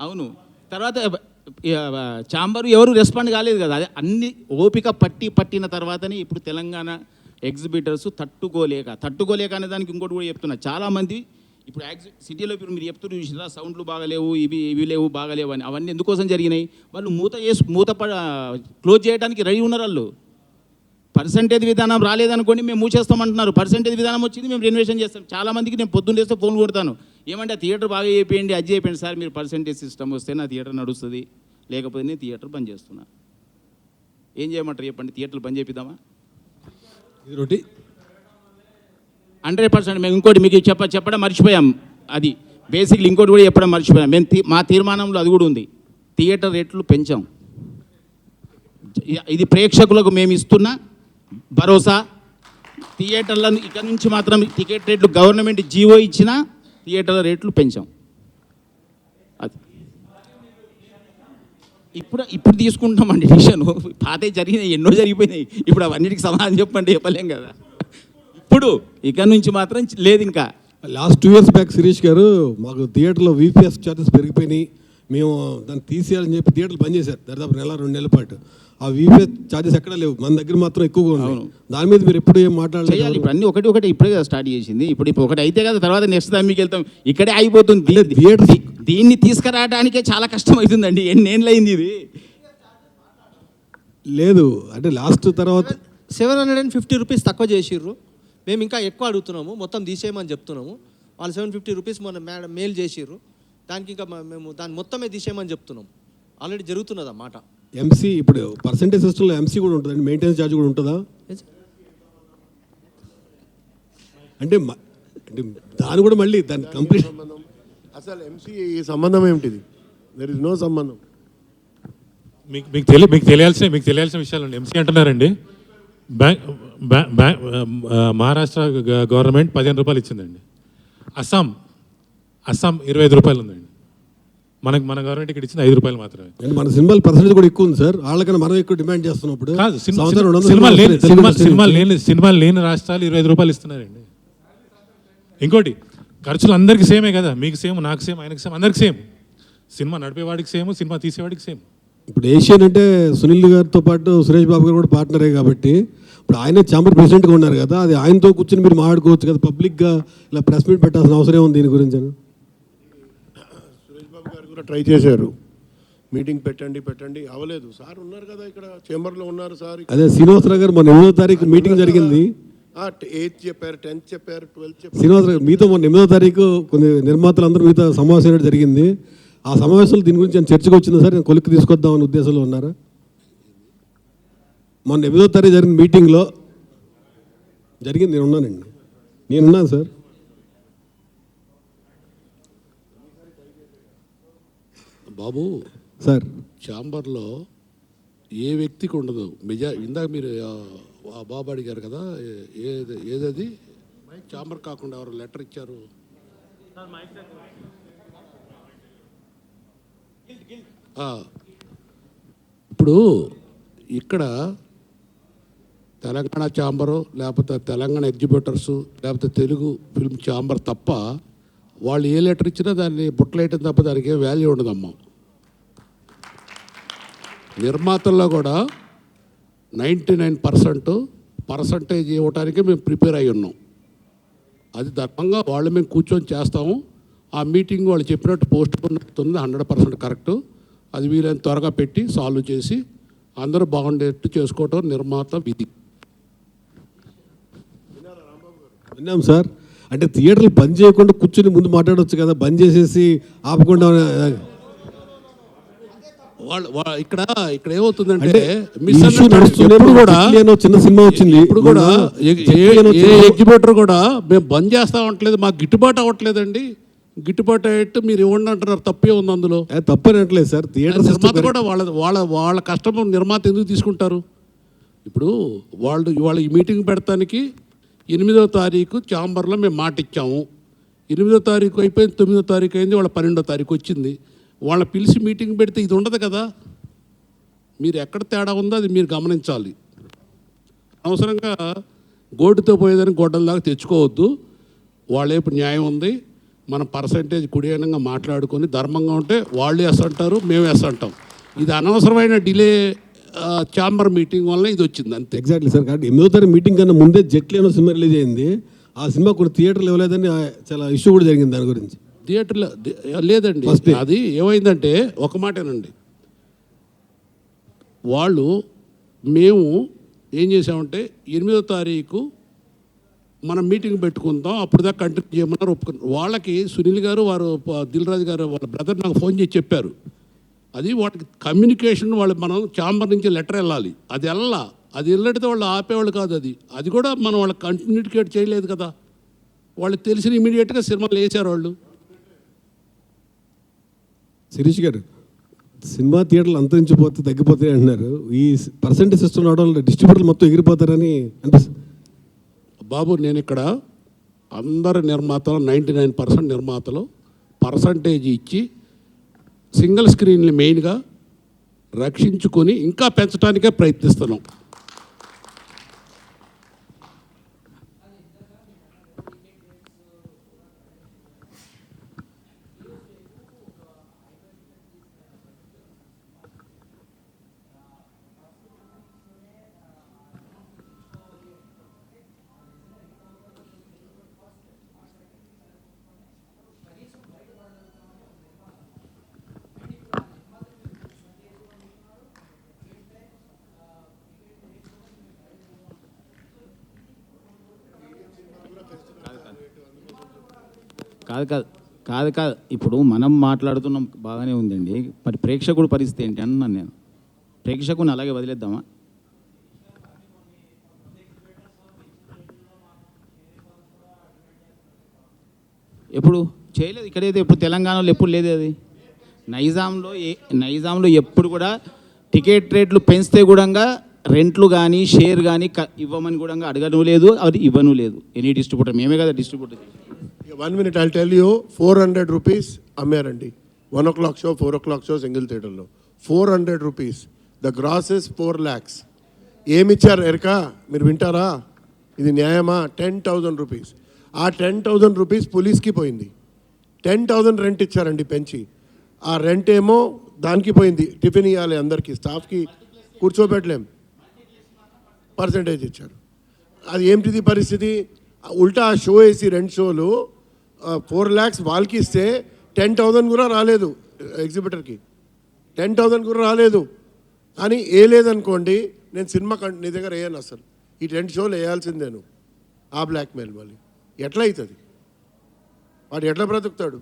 అవును. తర్వాత ఛాంబర్ ఎవరు రెస్పాండ్ కాలేదు కదా. అదే అన్ని ఓపిక పట్టిన తర్వాతనే ఇప్పుడు తెలంగాణ ఎగ్జిబిటర్స్ తట్టుకోలేక అనే దానికి ఇంకోటి కూడా చెప్తున్నా. చాలామంది ఇప్పుడు సిటీలో ఇప్పుడు మీరు చెప్తూ చూసినా సౌండ్లు బాగలేవు, ఇవి లేవు, బాగలేవు అని. అవన్నీ ఎందుకోసం జరిగినాయి? వాళ్ళు మూత క్లోజ్ చేయడానికి రెడీ ఉన్నారు. వాళ్ళు పర్సంటేజ్ విధానం రాలేదనుకోండి మేము మూసేస్తామంటున్నారు. పర్సంటేజ్ విధానం వచ్చింది మేము రెన్యువేషన్ చేస్తాం. చాలామందికి నేను పొద్దున్న లేస్తే ఫోన్ కొడతాను, ఏమంటే ఆ థియేటర్ బాగా చేయండి, అది చేయండి సార్, మీరు పర్సంటేజ్ సిస్టమ్ వస్తే నా థియేటర్ నడుస్తుంది, లేకపోతే నేను థియేటర్ బంద్ చేస్తున్నా. ఏం చేయమంటారు చెప్పండి? థియేటర్లు బంద్ చేపిద్దామా? 100%. మేము ఇంకోటి మీకు చెప్పడం మర్చిపోయాం. అది బేసిక్లీ ఇంకోటి కూడా చెప్పడం మర్చిపోయాం. మా తీర్మానంలో అది కూడా ఉంది. థియేటర్ రేట్లు పెంచాం. ఇది ప్రేక్షకులకు మేము ఇస్తున్న భరోసా. థియేటర్లను ఇక నుంచి మాత్రం టికెట్ రేట్లు గవర్నమెంట్ జీవో ఇచ్చిన థియేటర్ల రేట్లు పెంచాం. అది ఇప్పుడు తీసుకుంటామండి డిసిషన్. పాత జరిగినాయి, ఎన్నో జరిగిపోయినాయి. ఇప్పుడు అవన్నిటికి సమాధానం చెప్పలేం కదా. ఇప్పుడు ఇక నుంచి మాత్రం లేదు. ఇంకా లాస్ట్ 2 years బ్యాక్ శిరీష్ గారు మాకు థియేటర్లో VPS ఛార్జెస్ పెరిగిపోయినాయి, మేము దాన్ని తీసేయాలని చెప్పి థియేటర్లు బంద్ చేశారు దాదాపు 1-2 నెలల పాటు. ఆ VPS ఛార్జెస్ ఎక్కడ లేవు, మన దగ్గర మాత్రం ఎక్కువగా ఉన్నాయి. దాని మీద మీరు ఎప్పుడు ఏం మాట్లాడాలి? ఇప్పుడు అన్ని ఒకటి ఇప్పుడే కదా స్టార్ట్ చేసింది. ఇప్పుడు ఒకటి అయితే కదా తర్వాత నెక్స్ట్ దాని మీకు వెళ్తాం. ఇక్కడే అయిపోతుంది. దీన్ని తీసుకురావడానికే చాలా కష్టం అవుతుందండి. ఎన్నేళ్ళు అయింది ఇది? లేదు అంటే లాస్ట్ తర్వాత 750 రూపీస్ తక్కువ చేసిర్రు. మేము ఇంకా ఎక్కువ అడుగుతున్నాము, మొత్తం తీసేయమని చెప్తున్నాము. వాళ్ళు 750 రూపీస్ మొన్న మెయిల్ చేసిర్రు. దానికి ఇంకా మేము దాన్ని మొత్తమే తీసేయమని చెప్తున్నాం. ఆల్రెడీ జరుగుతున్నది అన్నమాట. MC ఇప్పుడు పర్సంటేజ్ సిస్టంలో MC కూడా ఉంటుందండి, మెయింటెనెన్స్ ఛార్జ్ కూడా ఉంటుందా? అంటే దాని కూడా మళ్ళీ దాని కంప్లీట్ అసలు MC సంబంధం ఏమిటిది? దెర్ ఇస్ నో సంబంధం. మీకు తెలియాల్సిన విషయాలు MC అంటున్నారండి. మహారాష్ట్ర గవర్నమెంట్ 15 రూపాయలు ఇచ్చిందండి. అస్సాం 25 రూపాయలు ఉందండి. మన గవర్నమెంట్ ఇక్కడ ఇచ్చింది 5 రూపాయలు మాత్రమే. మన సినిమాల పర్సెంటేజ్ కూడా ఎక్కువ ఉంది సార్. వాళ్ళకన్నా మనం ఎక్కువ డిమాండ్ చేస్తున్నప్పుడు కాదు. సినిమాలు లేని రాష్ట్రాలు 25 రూపాయలు ఇస్తున్నారండి. ఇంకోటి ఖర్చులు అందరికీ సేమే కదా. మీకు సేమ్, నాకు సేమ్, ఆయనకి సేమ్, అందరికి సేమ్. సినిమా నడిపేవాడికి సేమ్, సినిమా తీసేవాడికి సేమ్. ఇప్పుడు ఏషియన్ అంటే సునీల్ గారితో పాటు సురేష్ బాబు గారు కూడా పార్ట్నరే కాబట్టి ఇప్పుడు ఆయన ఛాంబర్ ప్రెసిడెంట్గా ఉన్నారు కదా, అది ఆయనతో కూర్చొని మీరు మాట్లాడుకోవచ్చు కదా. పబ్లిక్గా ఇలా ప్రెస్ మీట్ పెట్టాల్సిన అవసరం ఉంది దీని గురించి. సురేష్ బాబు గారు కూడా ట్రై చేశారు, మీటింగ్ పెట్టండి అవ్వలేదు. సార్ ఉన్నారు కదా ఇక్కడ చేంబర్లో ఉన్నారు సార్. అదే శ్రీనివాసరావు గారు మొన్న 8వ తారీఖు మీటింగ్ జరిగింది. 8th చెప్పారు, 10th చెప్పారు, 12th చెప్పారు. శ్రీనివాసరావు గారు మీతో మొన్న 8వ తారీఖు కొన్ని నిర్మాతలు అందరూ మీతో సమావేశం జరిగింది. ఆ సమావేశంలో దీని గురించి నేను చర్చకు వచ్చింది సార్, నేను కొలిక్కి తీసుకొద్దామని ఉద్దేశంలో ఉన్నారా? మొన్న 8వ తారీఖు జరిగిన మీటింగ్లో జరిగింది. నేనున్నాను సార్. బాబు సార్ ఛాంబర్లో ఏ వ్యక్తికి ఉండదు ఇందాక మీరు బాబు అడిగారు కదా, ఏదది ఛాంబర్ కాకుండా ఎవరు లెటర్ ఇచ్చారు? ఇప్పుడు ఇక్కడ తెలంగాణ ఛాంబరు, లేకపోతే తెలంగాణ ఎగ్జిబిటర్సు, లేకపోతే తెలుగు ఫిల్మ్ ఛాంబర్ తప్ప వాళ్ళు ఏ లెటర్ ఇచ్చినా దాన్ని బుట్టలేయటం తప్ప దానికి ఏం వాల్యూ ఉండదమ్మా. నిర్మాతల్లో కూడా 99% పర్సంటేజ్ ఇవ్వటానికి మేము ప్రిపేర్ అయి ఉన్నాం. అది ధర్మంగా వాళ్ళు మేము కూర్చొని చేస్తాము. ఆ మీటింగ్ వాళ్ళు చెప్పినట్టు పోస్ట్ పోన్ అవుతుంది, 100% కరెక్టు. అది వీలైన త్వరగా పెట్టి సాల్వ్ చేసి అందరూ బాగుండేట్టు చేసుకోవటం నిర్మాత విధి. విన్నాం సార్. అంటే థియేటర్లు బంద్ చేయకుండా కూర్చొని ముందు మాట్లాడవచ్చు కదా, బంద్ చేసేసి ఆపకుండా. ఇక్కడ ఏమవుతుందంటే ఎప్పుడు కూడా చిన్న సినిమా వచ్చింది, ఇప్పుడు కూడా ఏ ఎగ్జిబిటర్ కూడా మేము బంద్ చేస్తా ఉండట్లేదు, మాకు గిట్టుబాటు అవ్వట్లేదండి. గిట్టుబాటు అయ్యేట్టు మీరు ఇవ్వండి అంటున్నారు, తప్పే ఉంది అందులో. తప్పనట్లేదు సార్. థియేటర్ నిర్మాత కూడా వాళ్ళ కష్టం నిర్మాత ఎందుకు తీసుకుంటారు? ఇప్పుడు వాళ్ళు ఇవాళ ఈ మీటింగ్ పెడతానికి 8వ తారీఖు ఛాంబర్లో మేము మాట ఇచ్చాము. 8వ తారీఖు అయిపోయింది, 9వ తారీఖు అయింది, వాళ్ళ 12వ తారీఖు వచ్చింది. వాళ్ళ పిలిచి మీటింగ్ పెడితే ఇది ఉండదు కదా. మీరు ఎక్కడ తేడా ఉందో అది మీరు గమనించాలి. అవసరంగా గోటుతో పోయేదని గొడ్డల్లాగా తెచ్చుకోవద్దు. వాళ్ళేపు న్యాయం ఉంది, మనం పర్సంటేజ్ కుడియనంగా మాట్లాడుకొని ధర్మంగా ఉంటే వాళ్ళు ఎస్ అంటారు, మేము ఎస్ అంటాం. ఇది అనవసరమైన డిలే ఛాంబర్ మీటింగ్ వల్ల ఇది వచ్చింది అంతే. Exactly sir. కాబట్టి 8వ తారీఖు మీటింగ్ కన్నా ముందే జెట్లేనో సినిమా రిలీజ్ అయింది. ఆ సినిమా కూడా థియేటర్లు ఇవ్వలేదని చాలా ఇష్యూ కూడా జరిగింది దాని గురించి. థియేటర్లో లేదండి, అది ఏమైందంటే ఒక మాటేనండి. మేము ఏం చేసామంటే 8వ తారీఖు మనం మీటింగ్ పెట్టుకుందాం, అప్పుడు దాకా కంటిన్యూ చేయమన్నారు, ఒప్పుకున్నారు. వాళ్ళకి సునీల్ గారు వారు దిల్ రాజు గారు వాళ్ళ బ్రదర్ నాకు ఫోన్ చేసి చెప్పారు. అది వాటికి కమ్యూనికేషన్ మనం ఛాంబర్ నుంచి లెటర్ వెళ్ళాలి, అది వెళ్ళడితే వాళ్ళు ఆపేవాళ్ళు కాదు. అది కూడా మనం వాళ్ళకి కమ్యూనికేట్ చేయలేదు కదా. వాళ్ళకి తెలిసిన ఇమీడియట్గా సినిమాలు వేసారు వాళ్ళు. శిరీష్ గారు, సినిమా థియేటర్లు అంతరించిపోతే తగ్గిపోతాయి అంటున్నారు. ఈ పర్సెంటేజ్ సిస్టమ్ రావడం వల్ల డిస్ట్రిబ్యూటర్లు మొత్తం ఎగిరిపోతారని అనిపిస్తుంది. బాబు, నేను ఇక్కడ అందరు నిర్మాతలు 99% నిర్మాతలు పర్సంటేజ్ ఇచ్చి సింగిల్ స్క్రీన్ని మెయిన్గా రక్షించుకొని ఇంకా పెంచడానికే ప్రయత్నిస్తున్నాం. కాదు ఇప్పుడు మనం మాట్లాడుతున్నాం బాగానే ఉందండి. మరి ప్రేక్షకుడు పరిస్థితి ఏంటి అన్నాను నేను. ప్రేక్షకుని అలాగే వదిలేద్దామా? ఎప్పుడు చేయలేదు ఇక్కడైతే, ఎప్పుడు తెలంగాణలో ఎప్పుడు లేదు అది. నైజాంలో ఎప్పుడు కూడా టికెట్ రేట్లు పెంచితే కూడా రెంట్లు కానీ షేర్ కానీ ఇవ్వమని కూడా అడగను లేదు, అది ఇవ్వను లేదు. ఎనీ డిస్ట్రిబ్యూటర్, మేమే కదా distributor. 1 minute I'll tell you, 400 rupees అమ్మారండి. 1 o'clock show, 4 o'clock show single థియేటర్లో 400 rupees. The grass is 4 lakhs. ఏమిచ్చారు ఎరకా? మీరు వింటారా? ఇది న్యాయమా? 10,000 rupees. ఆ 10,000 rupees పోలీస్కి పోయింది. 10,000 రెంట్ ఇచ్చారండి పెంచి. ఆ రెంట్ ఏమో దానికి పోయింది. టిఫిన్ ఇవ్వాలి అందరికీ, స్టాఫ్కి కూర్చోబెట్టలేం, పర్సంటేజ్ ఇచ్చారు. అది ఏమిటిది పరిస్థితి? ఉల్టా ఆ షో వేసి 2 షోలు 4 lakhs వాళ్ళకి ఇస్తే 10,000 కూడా రాలేదు ఎగ్జిబిటర్కి. 10,000 కూడా రాలేదు. కానీ ఏ లేదనుకోండి, నేను సినిమా నీ దగ్గర వేయను అసలు. ఈ 2 షోలు వేయాల్సిందేను. ఆ బ్లాక్మెయిల్ మళ్ళీ ఎట్లా అవుతుంది? వాడు ఎట్లా బ్రతుకుతాడు?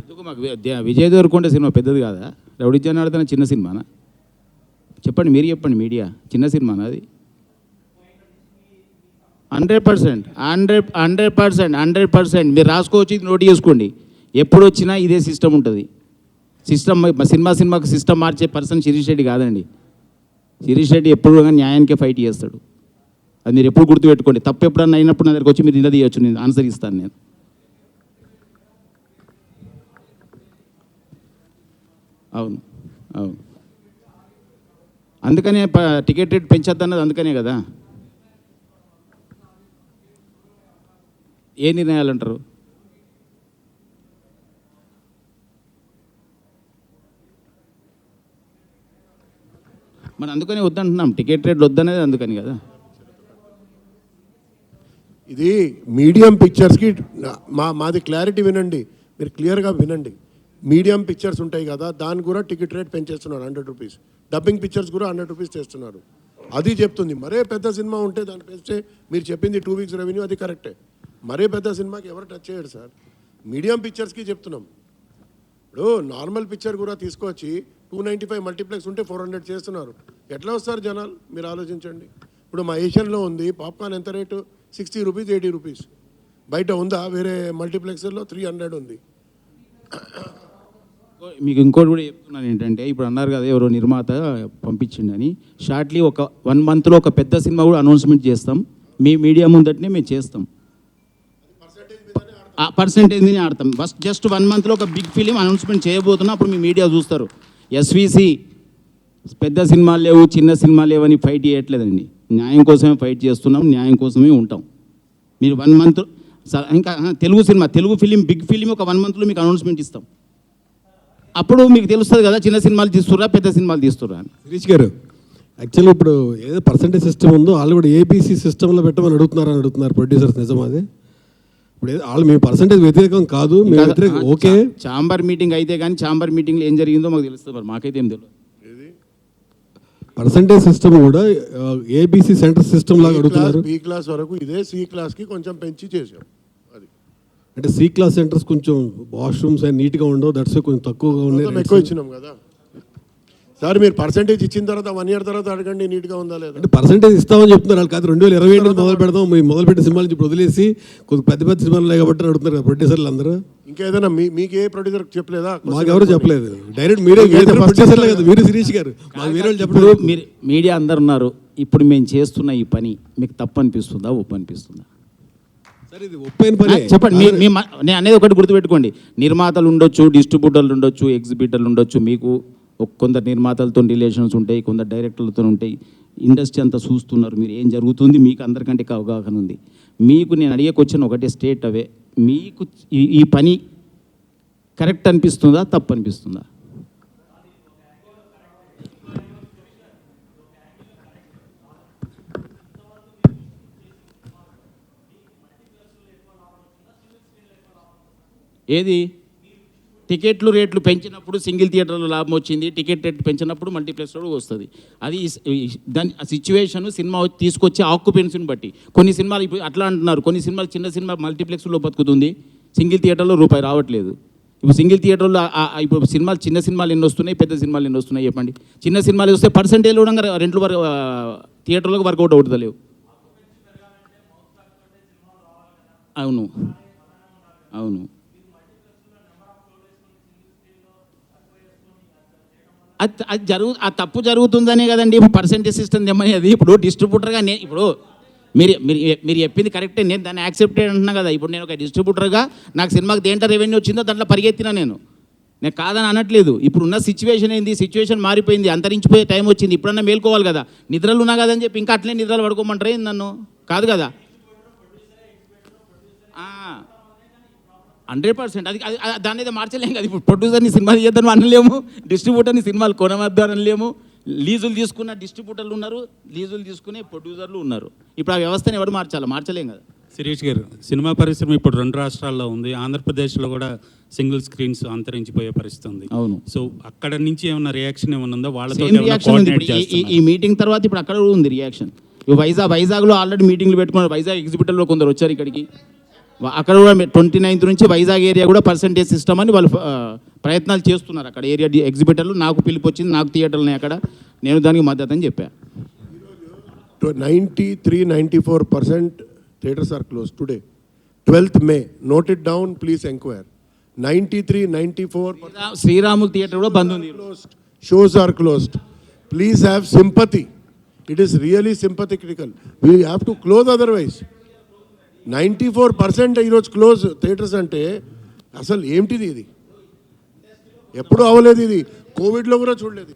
ఎందుకు మాకు విజయ్ దేవరకొండ సినిమా పెద్దది కాదా? రౌడీ జనార్దన చిన్న సినిమానా? చెప్పండి, మీరు చెప్పండి. మీడియా చిన్న సినిమానా అది? 100% మీరు రాసుకోవచ్చు, ఇది నోట్ చేసుకోండి. ఎప్పుడు వచ్చినా ఇదే సిస్టమ్ ఉంటుంది. సిస్టమ్ సినిమాకు సిస్టమ్ మార్చే పర్సన్ శిరీష్ రెడ్డి కాదండి. శిరీష్ రెడ్డి ఎప్పుడు కానీ న్యాయానికే ఫైట్ చేస్తాడు. అది మీరు ఎప్పుడు గుర్తుపెట్టుకోండి. తప్పు ఎప్పుడన్నా అయినప్పుడు నా దగ్గరికి వచ్చి మీరు నిలదీయచ్చు, నేను ఆన్సర్ ఇస్తాను నేను. అవును అవును, అందుకనే టికెట్ రేట్ పెంచొద్దన్నది అందుకనే కదా. ఏ నిర్ణయాలు అంటారు? మరి అందుకని వద్దంటున్నాం, టికెట్ రేట్లు వద్దనేది అందుకని కదా. ఇది మీడియం పిక్చర్స్కి మాది క్లారిటీ వినండి, మీరు క్లియర్గా వినండి. మీడియం పిక్చర్స్ ఉంటాయి కదా, దాని కూడా టికెట్ రేట్ పెంచేస్తున్నారు 100 రూపీస్. డబ్బింగ్ పిక్చర్స్ కూడా 100 రూపీస్ చేస్తున్నారు. అది చెప్తుంది. మరే పెద్ద సినిమా ఉంటే దాన్ని పెంచితే మీరు చెప్పింది 2 వీక్స్ రెవెన్యూ అది కరెక్టే. మరే పెద్ద సినిమాకి ఎవరు టచ్ చేయడు సార్. మీడియం పిక్చర్స్కి చెప్తున్నాం. ఇప్పుడు నార్మల్ పిక్చర్ కూడా తీసుకొచ్చి 295 మల్టీప్లెక్స్ ఉంటే 400 చేస్తున్నారు. ఎట్లా వస్తారు జనాలు మీరు ఆలోచించండి. ఇప్పుడు మా ఏషియన్లో ఉంది పాప్కార్న్ ఎంత రేటు? 60 rupees 80 rupees. బయట ఉందా? వేరే మల్టీప్లెక్స్లో 300 ఉంది. మీకు ఇంకోటి కూడా చెప్తున్నాను ఏంటంటే, ఇప్పుడు అన్నారు కదా ఎవరో నిర్మాత పంపించిండని, షార్ట్లీ ఒక 1 మంత్లో ఒక పెద్ద సినిమా కూడా అనౌన్స్మెంట్ చేస్తాం. మీ మీడియా ముందటనే మేము చేస్తాం. ఆ పర్సెంటేజ్ మీద ఆడతాం. ఫస్ట్ జస్ట్ 1 మంత్లో ఒక బిగ్ ఫిలిం అనౌన్స్మెంట్ చేయబోతున్నాం. అప్పుడు మీ మీడియా చూస్తారు. ఎస్విసి పెద్ద సినిమాలు లేవు, చిన్న సినిమాలు లేవని ఫైట్ చేయట్లేదండి. న్యాయం కోసమే ఫైట్ చేస్తున్నాం, న్యాయం కోసమే ఉంటాం. మీరు 1 మంత్ ఇంకా తెలుగు సినిమా, తెలుగు ఫిలిం, బిగ్ ఫిలిం ఒక 1 మంత్లో మీకు అనౌన్స్మెంట్ ఇస్తాం. అప్పుడు మీకు తెలుస్తుంది కదా చిన్న సినిమాలు తీస్తుర్రా పెద్ద సినిమాలు తీస్తుర్రా అని. శిరీష్ గారు, యాక్చువల్లీ ఇప్పుడు ఏదో పర్సంటేజ్ సిస్టమ్ ఉందో వాళ్ళు కూడా ఏబీసీ సిస్టంలో పెట్టమని అడుగుతున్నారు ప్రొడ్యూసర్స్. నిజం అది? ఇప్పుడు వాళ్ళు మీ పర్సంటేజ్ వ్యతిరేకం కాదు, మీ వ్యతిరేకం ఓకే. ఛాంబర్ మీటింగ్ అయితే కానీ ఛాంబర్ మీటింగ్లో ఏం జరిగిందో మాకు తెలుస్తుంది, మరి మాకైతే ఏం తెలియదు. పర్సంటేజ్ సిస్టమ్ కూడా ఏబీసీ సెంటర్ సిస్టమ్ లాగా అడుగుతున్నారు. బి క్లాస్ వరకు ఇదే, సి క్లాస్కి కొంచెం పెంచి చేసాం. అది అంటే సి క్లాస్ సెంటర్స్ కొంచెం వాష్రూమ్స్ అని నీట్గా ఉండవు, దట్స్ కొంచెం తక్కువగా ఉన్నాయి. ఎక్కువ ఇచ్చినాం కదా సార్. మీరు పర్సంటేజ్ ఇచ్చిన తర్వాత 1 year తర్వాత అడగండి నీట్గా ఉందా లేదా. అంటే పర్సంటేజ్ ఇస్తామని చెప్తున్నారు వాళ్ళు. కాదు 2027 మొదలు పెడదాం, మేము మొదలుపెట్టే సినిమాల నుంచి ఇప్పుడు వదిలేసి కొద్దిగా పెద్ద పెద్ద సినిమాలు ఉన్నాయి కాబట్టి అడుగుతున్నారు కదా ప్రొడ్యూసర్లు అందరూ. ఇంకేదైనా మీకు ఏ ప్రొడ్యూసర్ చెప్పలేదా? మాకెవరు చెప్పలేదు. డైరెక్ట్ మీరే ప్రొడ్యూసర్లే కదా, మీరు శిరీష్ గారు, మాకు వేరే వాళ్ళు ఇప్పుడు చెప్పలేదు. మీరు మీడియా అందరు ఉన్నారు. ఇప్పుడు మేము చేస్తున్న ఈ పని మీకు తప్పు అనిపిస్తుందా, ఒప్పు అనిపిస్తుందా? సరే, ఇది ఒప్పైన పని చెప్పండి. నేను అనేది ఒకటి గుర్తుపెట్టుకోండి. నిర్మాతలు ఉండొచ్చు, డిస్ట్రిబ్యూటర్లు ఉండొచ్చు, ఎగ్జిబిటర్లు ఉండొచ్చు. మీకు కొందరు నిర్మాతలతో రిలేషన్స్ ఉంటాయి, కొందరు డైరెక్టర్లతో ఉంటాయి. ఇండస్ట్రీ అంతా చూస్తున్నారు, మీరు ఏం జరుగుతుంది మీకు అందరికంటే అవగాహన ఉంది. మీకు నేను అడిగే క్వశ్చన్ ఒకటే స్టేట్ అవే, మీకు ఈ పని కరెక్ట్ అనిపిస్తుందా, తప్పు అనిపిస్తుందా? ఏది? టికెట్లు రేట్లు పెంచినప్పుడు సింగిల్ థియేటర్లో లాభం వచ్చింది, టికెట్ రేట్లు పెంచినప్పుడు మల్టీప్లెక్స్లో వస్తుంది. అది దాని సిచ్యువేషన్ సినిమా తీసుకొచ్చే ఆక్యుపెన్సీని బట్టి. కొన్ని సినిమాలు ఇప్పుడు అట్లా అంటున్నారు, కొన్ని సినిమాలు చిన్న సినిమా మల్టీప్లెక్స్లో బతుకుతుంది, సింగిల్ థియేటర్లో రూపాయి రావట్లేదు. ఇప్పుడు సింగిల్ థియేటర్లో ఇప్పుడు సినిమాలు, చిన్న సినిమాలు ఎన్ని వస్తున్నాయి, పెద్ద సినిమాలు ఎన్ని వస్తున్నాయి చెప్పండి. చిన్న సినిమాలు వస్తే పర్సెంటేజ్ కూడా రెంట్లు థియేటర్లకు వర్కౌట్ అవుతలేవు. అవును అవును, అది ఆ తప్పు జరుగుతుందనే కదండి ఇప్పుడు పర్సెంటేజ్ సిస్టమ్ తెమ్మని. అది ఇప్పుడు డిస్ట్రిబ్యూటర్గా ఇప్పుడు మీరు చెప్పింది కరెక్టే, నేను దాన్ని యాక్సెప్టెడ్ అంటున్నా కదా. ఇప్పుడు నేను ఒక డిస్ట్రిబ్యూటర్గా నాకు సినిమాకి దేంట్లో రెవెన్యూ వచ్చిందో దాంట్లో పరిగెత్తినా నేను కాదని అనట్లేదు. ఇప్పుడు ఉన్న సిచ్యువేషన్ ఏంది, సిచ్యువేషన్ మారిపోయింది, అంతరించిపోయే టైం వచ్చింది. ఇప్పుడన్నా మేల్కోవాలి కదా. నిద్రలు ఉన్నా కదని చెప్పి ఇంకా అట్లే నిద్రలు పడుకోమంటారే నన్ను? కాదు కదా. 100% అది దాన్ని అయితే మార్చలేము కదా. ఇప్పుడు ప్రొడ్యూసర్ని సినిమా తీయద్దని అనలేము, డిస్ట్రిబ్యూటర్ని సినిమాలు కొనవద్దు అనలేము. లీజులు తీసుకున్న డిస్ట్రిబ్యూటర్లు ఉన్నారు, లీజులు తీసుకునే ప్రొడ్యూసర్లు ఉన్నారు. ఇప్పుడు ఆ వ్యవస్థను ఎవరు మార్చలేం కదా. శిరీష్ గారు, సినిమా పరిశ్రమ ఇప్పుడు 2 రాష్ట్రాల్లో ఉంది. ఆంధ్రప్రదేశ్లో కూడా సింగిల్ స్క్రీన్స్ అంతరించిపోయే పరిస్థితి ఉంది. అవును. సో అక్కడ నుంచి ఏమన్నా రియాక్షన్ ఏమన్నా ఉందా? వాళ్ళతో రియాక్షన్ ఉంది. ఈ మీటింగ్ తర్వాత ఇప్పుడు అక్కడ కూడా ఉంది రియాక్షన్. వైజాగ్లో ఆల్రెడీ మీటింగ్లు పెట్టుకున్నారు. వైజాగ్ ఎగ్జిబిటర్లో కొందరు వచ్చారు ఇక్కడికి. అక్కడ కూడా 29th నుంచి వైజాగ్ ఏరియా కూడా పర్సంటేజ్ సిస్టమ్ అని వాళ్ళు ప్రయత్నాలు చేస్తున్నారు. అక్కడ ఏరియా ఎగ్జిబిటర్లు నాకు పిలుపు వచ్చింది, నాకు థియేటర్లు అక్కడ, నేను దానికి మద్దతు అని చెప్పా. 93-94% theatres are close today. 12th May, note it down, please enquire. 93-94% Sriramulu theatre కూడా బంద్ ఉంది. Shows are closed. Please have sympathy. It is really sympathy critical. We have to close otherwise. 94% ఈరోజు క్లోజ్ థియేటర్స్ అంటే అసలు ఏమిటిది ఇది? ఎప్పుడు అవ్వలేదు ఇది, కోవిడ్లో కూడా చూడలేదు.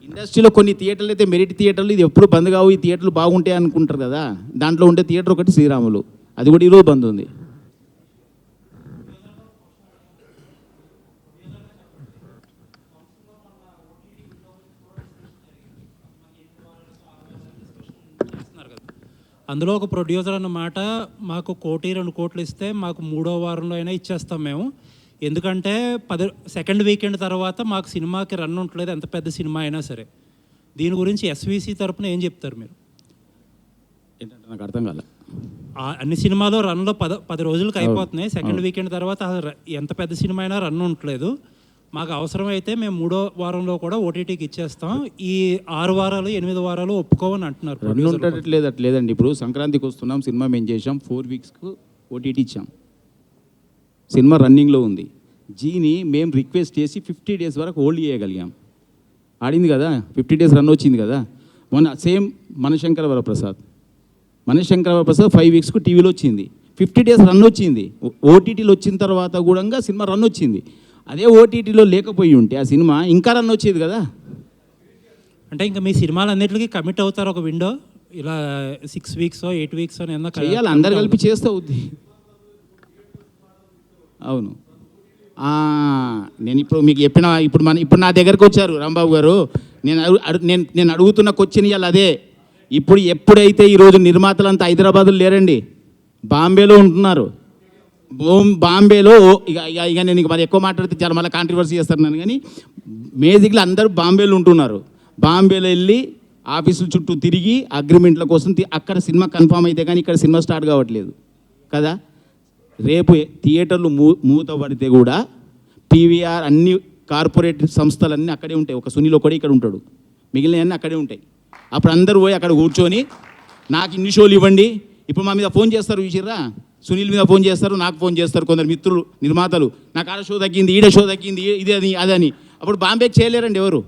ఇండస్ట్రీలో కొన్ని థియేటర్లు అయితే మెరిట్ థియేటర్లు, ఇది ఎప్పుడు బంద్ కావు, ఈ థియేటర్లు బాగుంటాయి అనుకుంటారు కదా. దాంట్లో ఉండే థియేటర్ ఒకటి శ్రీరాములు, అది కూడా ఈరోజు బంద్ ఉంది. అందులో ఒక ప్రొడ్యూసర్ అన్నమాట మాకు 1-2 కోట్లు ఇస్తే మాకు 3వ వారంలో అయినా ఇచ్చేస్తాం మేము. ఎందుకంటే సెకండ్ వీకెండ్ తర్వాత మాకు సినిమాకి రన్ ఉండలేదు, ఎంత పెద్ద సినిమా అయినా సరే. దీని గురించి ఎస్విసి తరపున ఏం చెప్తారు మీరు? ఏంటంటే నాకు అర్థం కాలే. అన్ని సినిమాలు రన్లో 10 రోజులకి అయిపోతున్నాయి. సెకండ్ వీకెండ్ తర్వాత ఎంత పెద్ద సినిమా అయినా రన్ ఉండట్లేదు. మాకు అవసరమైతే మేము 3వ వారంలో కూడా ఓటీటీకి ఇచ్చేస్తాం. ఈ 6 వారాలు 8 వారాలు ఒప్పుకోవని అంటున్నారు. రన్ ఉండట్లేదు అట్లేదండి. ఇప్పుడు సంక్రాంతికి వస్తున్నాం, సినిమా మేము చేసాం, 4 వీక్స్కు ఓటీటీ ఇచ్చాం, సినిమా రన్నింగ్లో ఉంది. జీని మేము రిక్వెస్ట్ చేసి 50 డేస్ వరకు హోల్డ్ చేయగలిగాం. ఆడింది కదా, 50 డేస్ రన్ వచ్చింది కదా. మొన్న సేమ్ మనశంకర వరప్రసాద్ 5 వీక్స్కు టీవీలో వచ్చింది, 50 డేస్ రన్ వచ్చింది. ఓటీటీలో వచ్చిన తర్వాత కూడా సినిమా రన్ వచ్చింది. అదే ఓటీటీలో లేకపోయి ఉంటే ఆ సినిమా ఇంకా రన్ వచ్చేది కదా. అంటే ఇంకా మీ సినిమాలు అన్నిటికీ కమిట్ అవుతారు ఒక విండో ఇలా 6 వీక్స్ 8 వీక్స్ చెయ్యాలి, అందరు కలిపి చేస్తే అవుద్ది. అవును, నేను ఇప్పుడు మీకు చెప్పిన, ఇప్పుడు నా దగ్గరకు వచ్చారు రాంబాబు గారు, నేను అడుగుతున్న క్వశ్చన్ ఇవాళ అదే. ఎప్పుడైతే ఈరోజు నిర్మాతలంతా హైదరాబాద్లో లేరండి, బాంబేలో ఉంటున్నారు. బాంబేలో ఇక నేను మరి ఎక్కువ మాట్లాడితే చాలా మళ్ళీ కాంట్రవర్సీ చేస్తారు నన్ను, కానీ బేసిక్లీ అందరూ బాంబేలో ఉంటున్నారు. బాంబేలో వెళ్ళి ఆఫీసుల చుట్టూ తిరిగి అగ్రిమెంట్ల కోసం అక్కడ సినిమా కన్ఫామ్ అయితే కానీ ఇక్కడ సినిమా స్టార్ట్ కావట్లేదు కదా. రేపు థియేటర్లు మూత పడితే కూడా పీవీఆర్ అన్ని కార్పొరేట్ సంస్థలన్నీ అక్కడే ఉంటాయి. ఒక సునీల్ ఒకడే ఇక్కడ ఉంటాడు, మిగిలినవన్నీ అక్కడే ఉంటాయి. అప్పుడు అందరూ పోయి అక్కడ కూర్చొని నాకు ఇన్ని షోలు ఇవ్వండి. ఇప్పుడు మా మీద ఫోన్ చేస్తారు, చూసిర్రా, సునీల్ మీద ఫోన్ చేస్తారు, నాకు ఫోన్ చేస్తారు కొందరు మిత్రులు నిర్మాతలు, నాకు ఆడ షో తగ్గింది, ఈడ షో తగ్గింది, ఇది అని అదని. అప్పుడు బాంబేకి చేయలేరండి ఎవరు.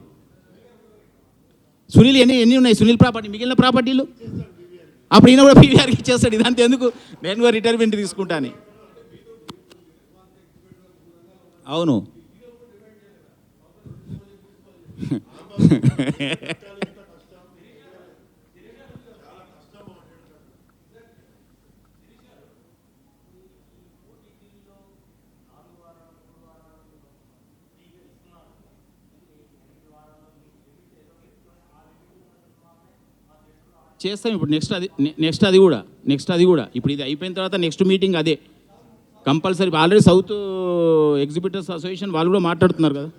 సునీల్ ఎన్ని ఉన్నాయి సునీల్ ప్రాపర్టీ, మిగిలిన ప్రాపర్టీలు అప్పుడు ఈయన కూడా పీవీఆర్కి ఇచ్చేస్తాడు. ఇదంతా ఎందుకు, నేను కూడా రిటైర్మెంట్ తీసుకుంటాను. అవును, చేస్తాం. ఇప్పుడు నెక్స్ట్ అది కూడా ఇప్పుడు ఇది అయిపోయిన తర్వాత నెక్స్ట్ మీటింగ్ అదే compulsory. Already south exhibitors association వాళ్ళు కూడా మాట్లాడుతున్నారు కదా.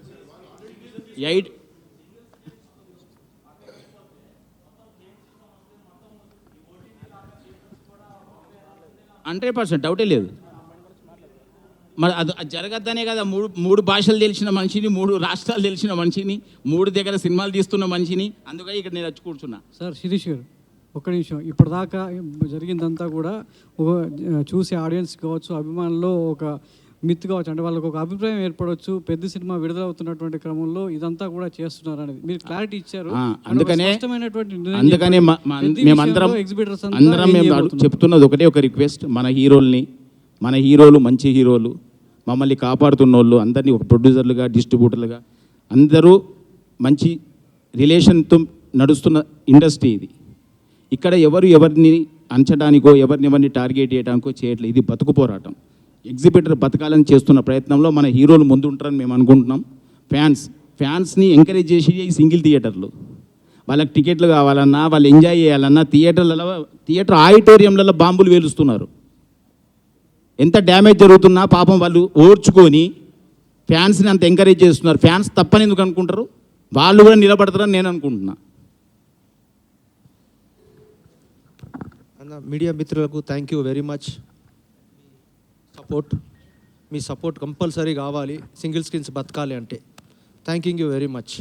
100% డౌటే లేదు. మరి అది జరగద్దనే కదా. మూడు భాషలు తెలిసిన మనిషిని, 3 రాష్ట్రాలు తెలిసిన మనిషిని, 3 దగ్గర సినిమాలు తీస్తున్న మనిషిని, అందుకని ఇక్కడ నేను వచ్చి కూర్చున్నా. సార్ శిరీష్ గారు ఒక్క నిమిషం, ఇప్పటిదాకా జరిగిందంతా కూడా చూసే ఆడియన్స్ కావచ్చు, అభిమానుల్లో ఒక మిత్ కావచ్చు, అంటే వాళ్ళకి ఒక అభిప్రాయం ఏర్పడవచ్చు, పెద్ద సినిమా విడుదలవుతున్నటువంటి క్రమంలో ఇదంతా కూడా చేస్తున్నారు అనేది మీరు క్లారిటీ ఇచ్చారు. అందుకనే మేమందరం మేము చెప్తున్నది ఒకటే ఒక రిక్వెస్ట్, మన హీరోలు మంచి హీరోలు, మమ్మల్ని కాపాడుతున్న వాళ్ళు అందరినీ ఒక ప్రొడ్యూసర్లుగా, డిస్ట్రిబ్యూటర్లుగా అందరూ మంచి రిలేషన్తో నడుస్తున్న ఇండస్ట్రీ ఇది. ఇక్కడ ఎవరిని అంచడానికో ఎవరిని టార్గెట్ చేయడానికో చేయట్లేదు. ఇది బతుకు పోరాటం. ఎగ్జిబిటర్ బతకాలని చేస్తున్న ప్రయత్నంలో మన హీరోలు ముందు ఉంటారని మేము అనుకుంటున్నాం. ఫ్యాన్స్ని ఎంకరేజ్ చేసి ఈ సింగిల్ థియేటర్లు, వాళ్ళకి టికెట్లు కావాలన్నా, వాళ్ళు ఎంజాయ్ చేయాలన్నా థియేటర్ ఆడిటోరియంలలో బాంబులు వేలుస్తున్నారు. ఎంత డ్యామేజ్ జరుగుతున్నా పాపం వాళ్ళు ఓర్చుకొని ఫ్యాన్స్ని అంత ఎంకరేజ్ చేస్తున్నారు. ఫ్యాన్స్ తప్పని ఎందుకు అనుకుంటారు, వాళ్ళు కూడా నిలబడతారని నేను అనుకుంటున్నా. మీడియా మిత్రులకు thank you very much. Me support compulsory కావాలి సింగిల్ స్క్రీన్స్ బతకాలి అంటే. Thank you very much.